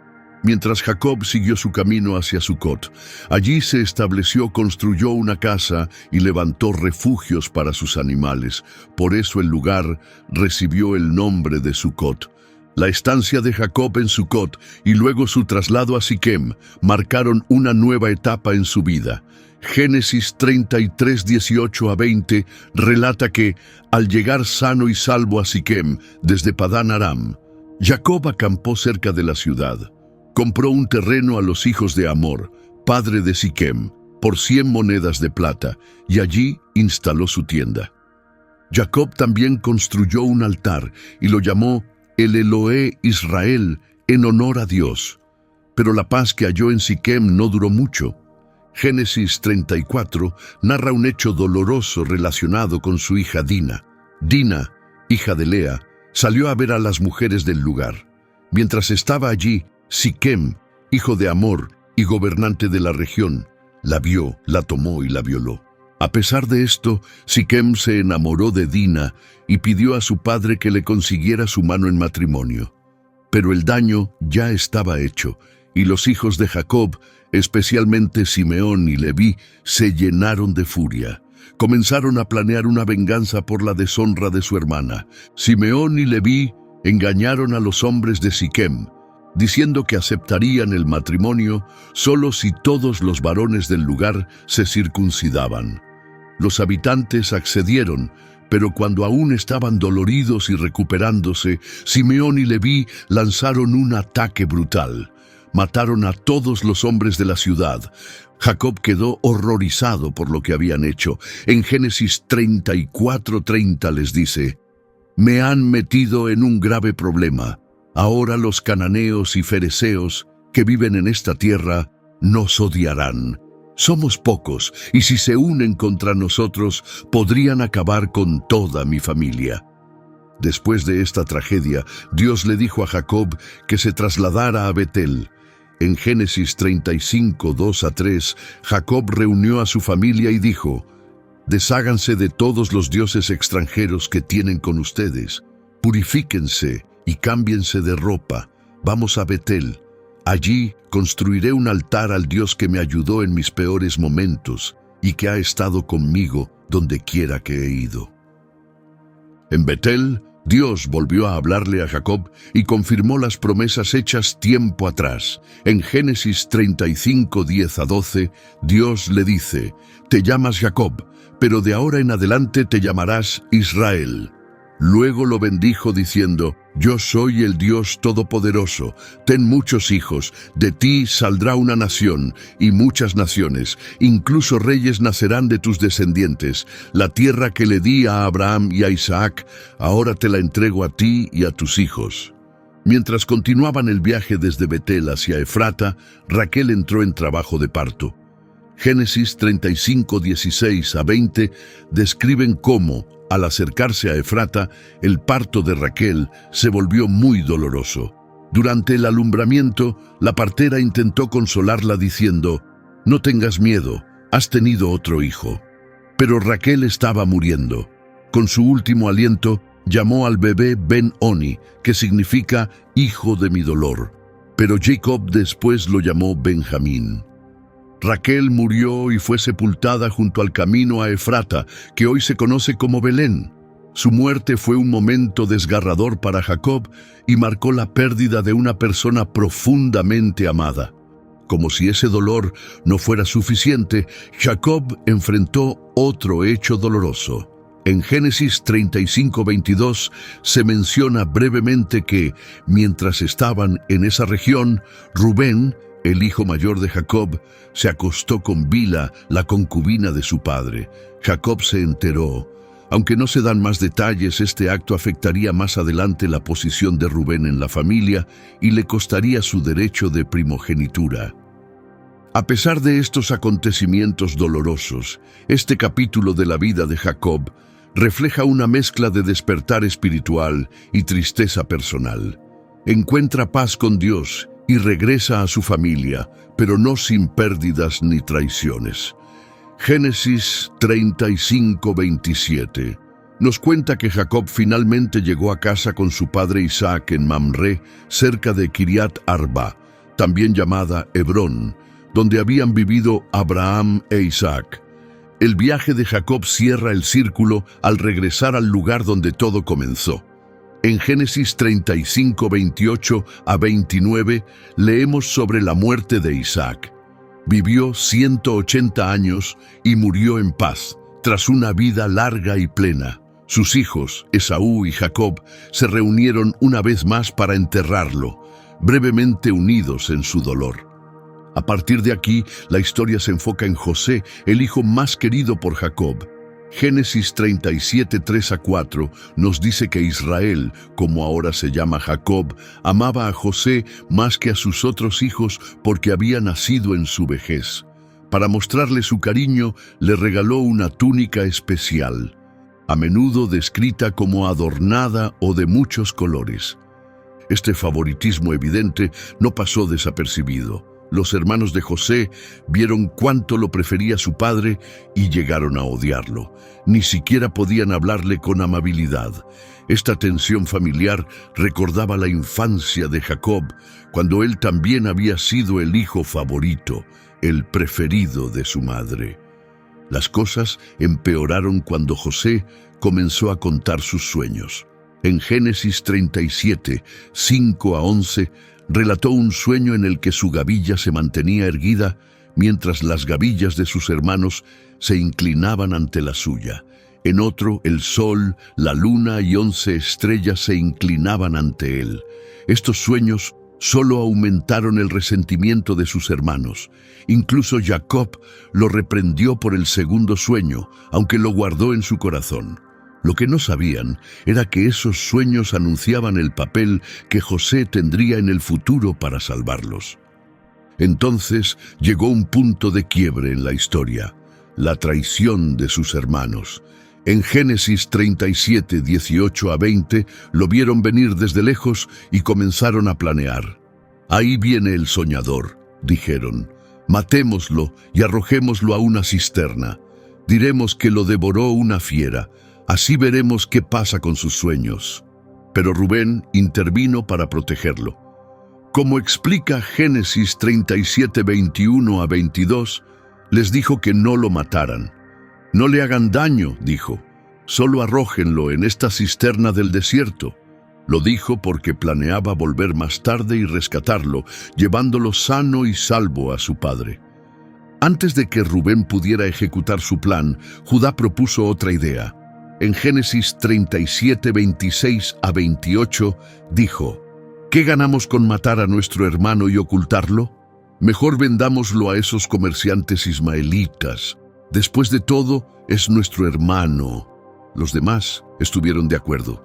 mientras Jacob siguió su camino hacia Sucot. Allí se estableció, construyó una casa y levantó refugios para sus animales. Por eso el lugar recibió el nombre de Sucot. La estancia de Jacob en Sucot y luego su traslado a Siquem marcaron una nueva etapa en su vida. Génesis 33, 18 a 20 relata que, al llegar sano y salvo a Siquem desde Padán Aram, Jacob acampó cerca de la ciudad. Compró un terreno a los hijos de Hamor, padre de Siquem, por 100 monedas de plata, y allí instaló su tienda. Jacob también construyó un altar y lo llamó el Eloé Israel, en honor a Dios. Pero la paz que halló en Siquem no duró mucho. Génesis 34 narra un hecho doloroso relacionado con su hija Dina. Dina, hija de Lea, salió a ver a las mujeres del lugar. Mientras estaba allí, Siquem, hijo de Hamor y gobernante de la región, la vio, la tomó y la violó. A pesar de esto, Siquem se enamoró de Dina y pidió a su padre que le consiguiera su mano en matrimonio. Pero el daño ya estaba hecho, y los hijos de Jacob, especialmente Simeón y Leví, se llenaron de furia. Comenzaron a planear una venganza por la deshonra de su hermana. Simeón y Leví engañaron a los hombres de Siquem, diciendo que aceptarían el matrimonio solo si todos los varones del lugar se circuncidaban. Los habitantes accedieron, Pero cuando aún estaban doloridos y recuperándose, Simeón y Leví lanzaron un ataque brutal. Mataron a todos los hombres de la ciudad. Jacob quedó horrorizado por lo que habían hecho. En Génesis 34:30 les dice: «Me han metido en un grave problema. Ahora los cananeos y fereceos que viven en esta tierra nos odiarán. Somos pocos, y si se unen contra nosotros, podrían acabar con toda mi familia». Después de esta tragedia, Dios le dijo a Jacob que se trasladara a Betel. En Génesis 35:2-3, Jacob reunió a su familia y dijo: «Desháganse de todos los dioses extranjeros que tienen con ustedes. Purifíquense y cámbiense de ropa. Vamos a Betel. Allí construiré un altar al Dios que me ayudó en mis peores momentos y que ha estado conmigo donde quiera que he ido». En Betel, Dios volvió a hablarle a Jacob y confirmó las promesas hechas tiempo atrás. En Génesis 35:10-12, Dios le dice: «Te llamas Jacob, pero de ahora en adelante te llamarás Israel». Luego lo bendijo diciendo: «Yo soy el Dios Todopoderoso. Ten muchos hijos, de ti saldrá una nación y muchas naciones. Incluso reyes nacerán de tus descendientes. La tierra que le di a Abraham y a Isaac, ahora te la entrego a ti y a tus hijos». Mientras continuaban el viaje desde Betel hacia Efrata, Raquel entró en trabajo de parto. Génesis 35:16-20 describen cómo, al acercarse a Efrata, el parto de Raquel se volvió muy doloroso. Durante el alumbramiento, la partera intentó consolarla diciendo: «No tengas miedo, has tenido otro hijo». Pero Raquel estaba muriendo. Con su último aliento, llamó al bebé Ben-Oni, que significa «hijo de mi dolor». Pero Jacob después lo llamó Benjamín. Raquel murió y fue sepultada junto al camino a Efrata, que hoy se conoce como Belén. Su muerte fue un momento desgarrador para Jacob y marcó la pérdida de una persona profundamente amada. Como si ese dolor no fuera suficiente, Jacob enfrentó otro hecho doloroso. En Génesis 35:22 se menciona brevemente que, mientras estaban en esa región, Rubén, el hijo mayor de Jacob, se acostó con Bila, la concubina de su padre. Jacob se enteró. Aunque no se dan más detalles, este acto afectaría más adelante la posición de Rubén en la familia y le costaría su derecho de primogenitura. A pesar de estos acontecimientos dolorosos, este capítulo de la vida de Jacob refleja una mezcla de despertar espiritual y tristeza personal. Encuentra paz con Dios y regresa a su familia, pero no sin pérdidas ni traiciones. Génesis 35:27 nos cuenta que Jacob finalmente llegó a casa con su padre Isaac en Mamre, cerca de Kiriat Arba, también llamada Hebrón, donde habían vivido Abraham e Isaac. El viaje de Jacob cierra el círculo al regresar al lugar donde todo comenzó. En Génesis 35:28-29 leemos sobre la muerte de Isaac. Vivió 180 años y murió en paz, tras una vida larga y plena. Sus hijos, Esaú y Jacob, se reunieron una vez más para enterrarlo, brevemente unidos en su dolor. A partir de aquí, la historia se enfoca en José, el hijo más querido por Jacob. Génesis 37:3-4 nos dice que Israel, como ahora se llama Jacob, amaba a José más que a sus otros hijos porque había nacido en su vejez. Para mostrarle su cariño, le regaló una túnica especial, a menudo descrita como adornada o de muchos colores. Este favoritismo evidente no pasó desapercibido. Los hermanos de José vieron cuánto lo prefería su padre y llegaron a odiarlo. Ni siquiera podían hablarle con amabilidad. Esta tensión familiar recordaba la infancia de Jacob, cuando él también había sido el hijo favorito, el preferido de su madre. Las cosas empeoraron cuando José comenzó a contar sus sueños. En Génesis 37:5-11, relató un sueño en el que su gavilla se mantenía erguida mientras las gavillas de sus hermanos se inclinaban ante la suya. En otro, el sol, la luna y 11 estrellas se inclinaban ante él. Estos sueños solo aumentaron el resentimiento de sus hermanos. Incluso Jacob lo reprendió por el segundo sueño, aunque lo guardó en su corazón. Lo que no sabían era que esos sueños anunciaban el papel que José tendría en el futuro para salvarlos. Entonces llegó un punto de quiebre en la historia: la traición de sus hermanos. En Génesis 37, 18 a 20, lo vieron venir desde lejos y comenzaron a planear. «Ahí viene el soñador», dijeron. «Matémoslo y arrojémoslo a una cisterna. Diremos que lo devoró una fiera. Así veremos qué pasa con sus sueños». Pero Rubén intervino para protegerlo. Como explica Génesis 37, 21 a 22, les dijo que no lo mataran. «No le hagan daño», dijo, «solo arrójenlo en esta cisterna del desierto». Lo dijo porque planeaba volver más tarde y rescatarlo, llevándolo sano y salvo a su padre. Antes de que Rubén pudiera ejecutar su plan, Judá propuso otra idea. En Génesis 37, 26 a 28, dijo: «¿Qué ganamos con matar a nuestro hermano y ocultarlo? Mejor vendámoslo a esos comerciantes ismaelitas. Después de todo, es nuestro hermano». Los demás estuvieron de acuerdo.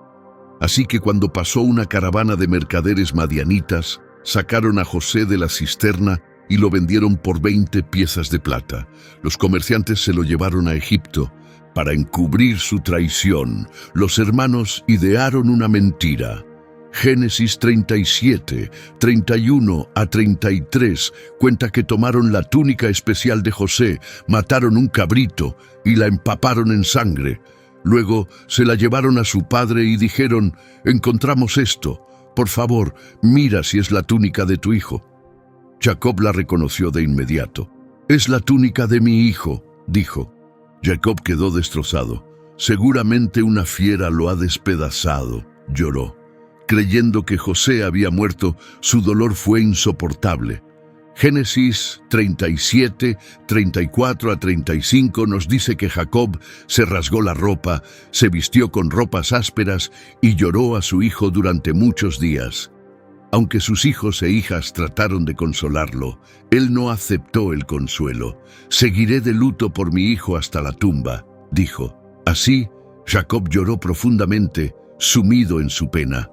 Así que cuando pasó una caravana de mercaderes madianitas, sacaron a José de la cisterna y lo vendieron por 20 piezas de plata. Los comerciantes se lo llevaron a Egipto. Para encubrir su traición, los hermanos idearon una mentira. Génesis 37, 31 a 33 cuenta que tomaron la túnica especial de José, mataron un cabrito y la empaparon en sangre. Luego se la llevaron a su padre y dijeron: «Encontramos esto. Por favor, mira si es la túnica de tu hijo». Jacob la reconoció de inmediato. «Es la túnica de mi hijo», dijo. Jacob quedó destrozado. «Seguramente una fiera lo ha despedazado», lloró. Creyendo que José había muerto, su dolor fue insoportable. Génesis 37, 34 a 35 nos dice que Jacob se rasgó la ropa, se vistió con ropas ásperas y lloró a su hijo durante muchos días. Aunque sus hijos e hijas trataron de consolarlo, él no aceptó el consuelo. «Seguiré de luto por mi hijo hasta la tumba», dijo. Así, Jacob lloró profundamente, sumido en su pena.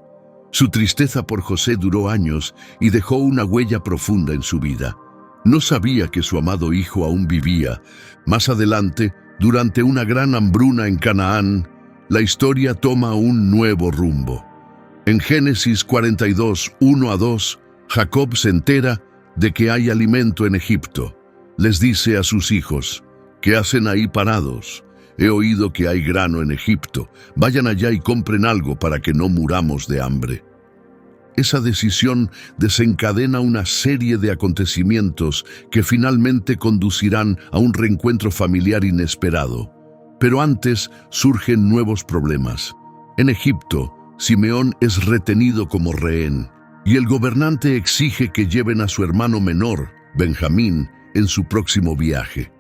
Su tristeza por José duró años y dejó una huella profunda en su vida. No sabía que su amado hijo aún vivía. Más adelante, durante una gran hambruna en Canaán, la historia toma un nuevo rumbo. En Génesis 42, 1 a 2, Jacob se entera de que hay alimento en Egipto. Les dice a sus hijos: «¿Qué hacen ahí parados? He oído que hay grano en Egipto. Vayan allá y compren algo para que no muramos de hambre». Esa decisión desencadena una serie de acontecimientos que finalmente conducirán a un reencuentro familiar inesperado. Pero antes surgen nuevos problemas. En Egipto, Simeón es retenido como rehén, y el gobernante exige que lleven a su hermano menor, Benjamín, en su próximo viaje.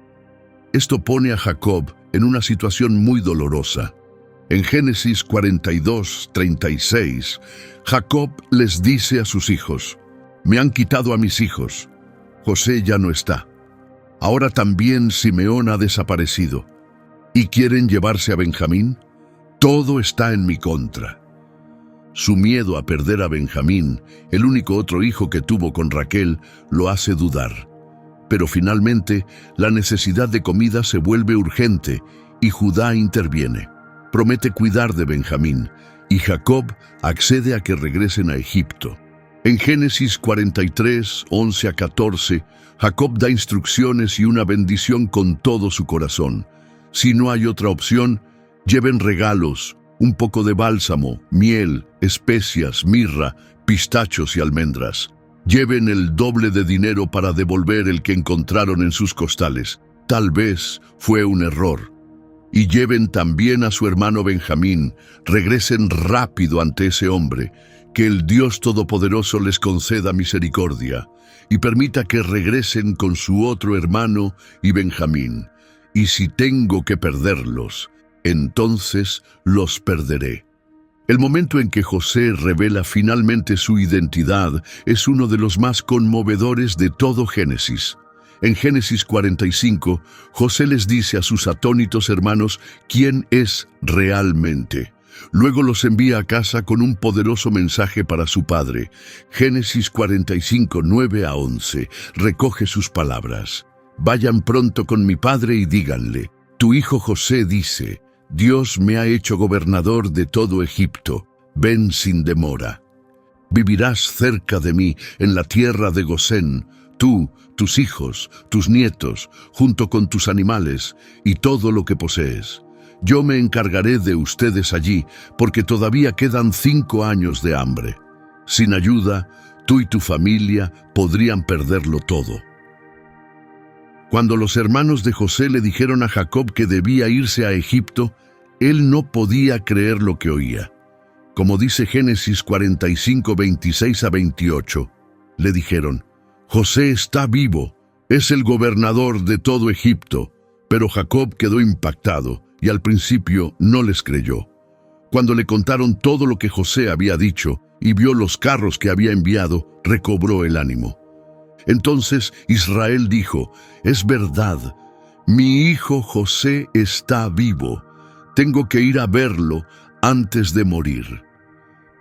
Esto pone a Jacob en una situación muy dolorosa. En Génesis 42, 36, Jacob les dice a sus hijos: «Me han quitado a mis hijos. José ya no está. Ahora también Simeón ha desaparecido. ¿Y quieren llevarse a Benjamín? Todo está en mi contra». Su miedo a perder a Benjamín, el único otro hijo que tuvo con Raquel, lo hace dudar. Pero finalmente, la necesidad de comida se vuelve urgente y Judá interviene. Promete cuidar de Benjamín y Jacob accede a que regresen a Egipto. En Génesis 43, 11 a 14, Jacob da instrucciones y una bendición con todo su corazón. Si no hay otra opción, lleven regalos, un poco de bálsamo, miel, especias, mirra, pistachos y almendras. Lleven el doble de dinero para devolver el que encontraron en sus costales. Tal vez fue un error. Y lleven también a su hermano Benjamín. Regresen rápido ante ese hombre. Que el Dios Todopoderoso les conceda misericordia y permita que regresen con su otro hermano y Benjamín. Y si tengo que perderlos, entonces los perderé. El momento en que José revela finalmente su identidad es uno de los más conmovedores de todo Génesis. En Génesis 45, José les dice a sus atónitos hermanos quién es realmente. Luego los envía a casa con un poderoso mensaje para su padre. Génesis 45, 9 a 11, recoge sus palabras. Vayan pronto con mi padre y díganle, tu hijo José dice, Dios me ha hecho gobernador de todo Egipto, ven sin demora. Vivirás cerca de mí en la tierra de Gosén, tú, tus hijos, tus nietos, junto con tus animales y todo lo que posees. Yo me encargaré de ustedes allí, porque todavía quedan 5 años de hambre. Sin ayuda, tú y tu familia podrían perderlo todo. Cuando los hermanos de José le dijeron a Jacob que debía irse a Egipto, él no podía creer lo que oía. Como dice Génesis 45, 26 a 28, le dijeron, José está vivo, es el gobernador de todo Egipto. Pero Jacob quedó impactado y al principio no les creyó. Cuando le contaron todo lo que José había dicho y vio los carros que había enviado, recobró el ánimo. Entonces Israel dijo, es verdad, mi hijo José está vivo. Tengo que ir a verlo antes de morir.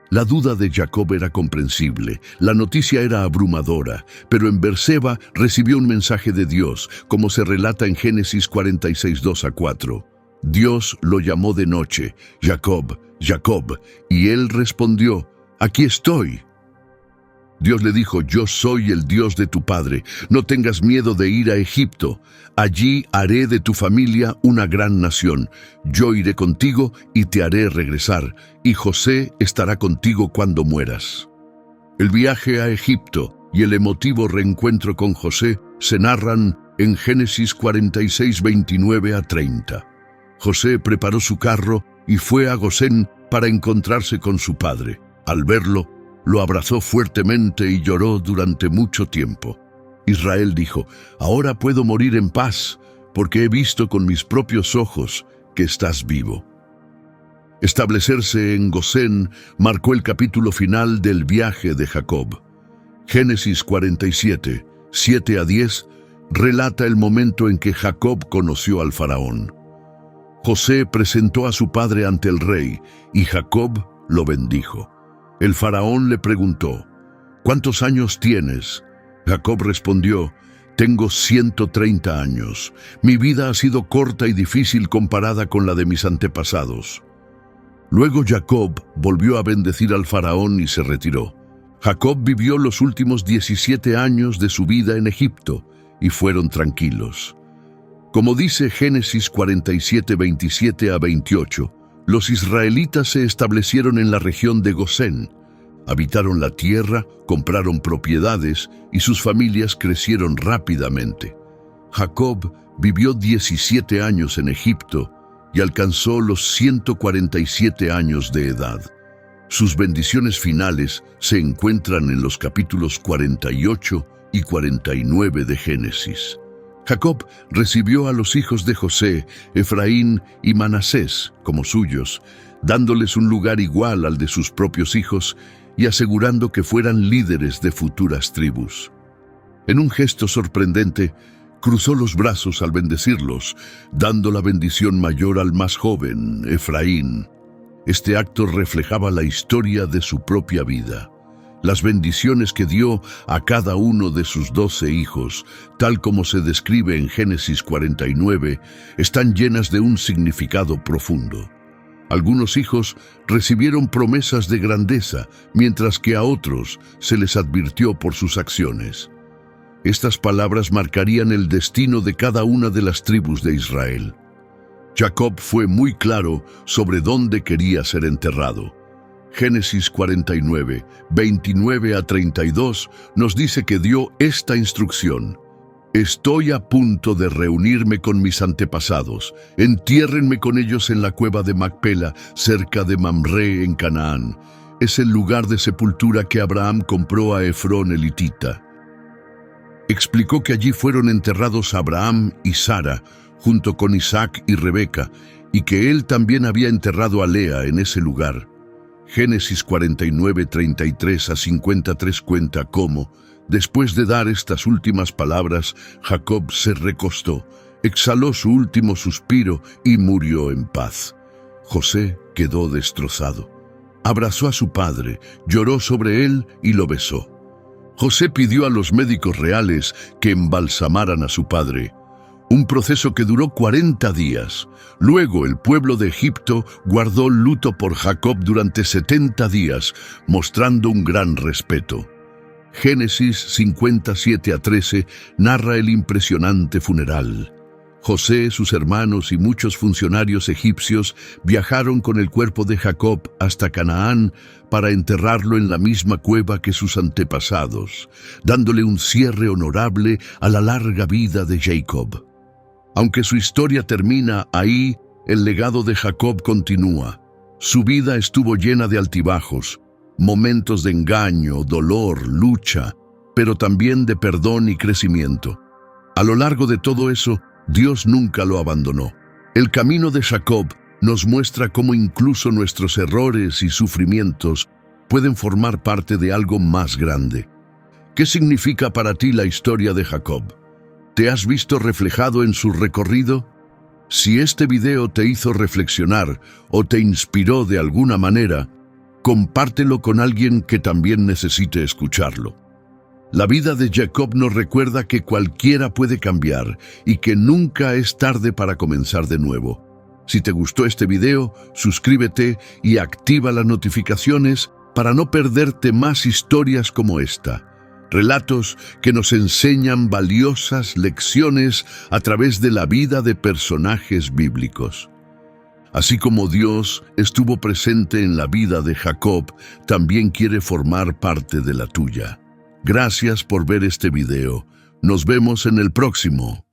La duda de Jacob era comprensible, la noticia era abrumadora, pero en Berseba recibió un mensaje de Dios, como se relata en Génesis 46, 2 a 4. Dios lo llamó de noche, Jacob, Jacob, y él respondió, aquí estoy. Dios le dijo, yo soy el Dios de tu padre, no tengas miedo de ir a Egipto. Allí haré de tu familia una gran nación. Yo iré contigo y te haré regresar, y José estará contigo cuando mueras. El viaje a Egipto y el emotivo reencuentro con José se narran en Génesis 46, 29 a 30. José preparó su carro y fue a Gosén para encontrarse con su padre. Al verlo, lo abrazó fuertemente y lloró durante mucho tiempo. Israel dijo, ahora puedo morir en paz, porque he visto con mis propios ojos que estás vivo. Establecerse en Gosén marcó el capítulo final del viaje de Jacob. Génesis 47, 7 a 10, relata el momento en que Jacob conoció al faraón. José presentó a su padre ante el rey, y Jacob lo bendijo. El faraón le preguntó, ¿cuántos años tienes? Jacob respondió, tengo 130 años. Mi vida ha sido corta y difícil comparada con la de mis antepasados. Luego Jacob volvió a bendecir al faraón y se retiró. Jacob vivió los últimos 17 años de su vida en Egipto y fueron tranquilos. Como dice Génesis 47, 27 a 28, los israelitas se establecieron en la región de Gosén, habitaron la tierra, compraron propiedades y sus familias crecieron rápidamente. Jacob vivió 17 años en Egipto y alcanzó los 147 años de edad. Sus bendiciones finales se encuentran en los capítulos 48 y 49 de Génesis. Jacob recibió a los hijos de José, Efraín y Manasés, como suyos, dándoles un lugar igual al de sus propios hijos y asegurando que fueran líderes de futuras tribus. En un gesto sorprendente, cruzó los brazos al bendecirlos, dando la bendición mayor al más joven, Efraín. Este acto reflejaba la historia de su propia vida. Las bendiciones que dio a cada uno de sus 12 hijos, tal como se describe en Génesis 49, están llenas de un significado profundo. Algunos hijos recibieron promesas de grandeza, mientras que a otros se les advirtió por sus acciones. Estas palabras marcarían el destino de cada una de las tribus de Israel. Jacob fue muy claro sobre dónde quería ser enterrado. Génesis 49, 29 a 32 nos dice que dio esta instrucción. Estoy a punto de reunirme con mis antepasados. Entiérrenme con ellos en la cueva de Macpela, cerca de Mamre en Canaán. Es el lugar de sepultura que Abraham compró a Efrón el hitita. Explicó que allí fueron enterrados Abraham y Sara, junto con Isaac y Rebeca, y que él también había enterrado a Lea en ese lugar. Génesis 49, 33 a 53 cuenta cómo, después de dar estas últimas palabras, Jacob se recostó, exhaló su último suspiro y murió en paz. José quedó destrozado. Abrazó a su padre, lloró sobre él y lo besó. José pidió a los médicos reales que embalsamaran a su padre, un proceso que duró 40 días. Luego el pueblo de Egipto guardó luto por Jacob durante 70 días, mostrando un gran respeto. Génesis 57 a 13 narra el impresionante funeral. José, sus hermanos y muchos funcionarios egipcios viajaron con el cuerpo de Jacob hasta Canaán para enterrarlo en la misma cueva que sus antepasados, dándole un cierre honorable a la larga vida de Jacob. Aunque su historia termina ahí, el legado de Jacob continúa. Su vida estuvo llena de altibajos, momentos de engaño, dolor, lucha, pero también de perdón y crecimiento. A lo largo de todo eso, Dios nunca lo abandonó. El camino de Jacob nos muestra cómo incluso nuestros errores y sufrimientos pueden formar parte de algo más grande. ¿Qué significa para ti la historia de Jacob? ¿Te has visto reflejado en su recorrido? Si este video te hizo reflexionar o te inspiró de alguna manera, compártelo con alguien que también necesite escucharlo. La vida de Jacob nos recuerda que cualquiera puede cambiar y que nunca es tarde para comenzar de nuevo. Si te gustó este video, suscríbete y activa las notificaciones para no perderte más historias como esta. Relatos que nos enseñan valiosas lecciones a través de la vida de personajes bíblicos. Así como Dios estuvo presente en la vida de Jacob, también quiere formar parte de la tuya. Gracias por ver este video. Nos vemos en el próximo.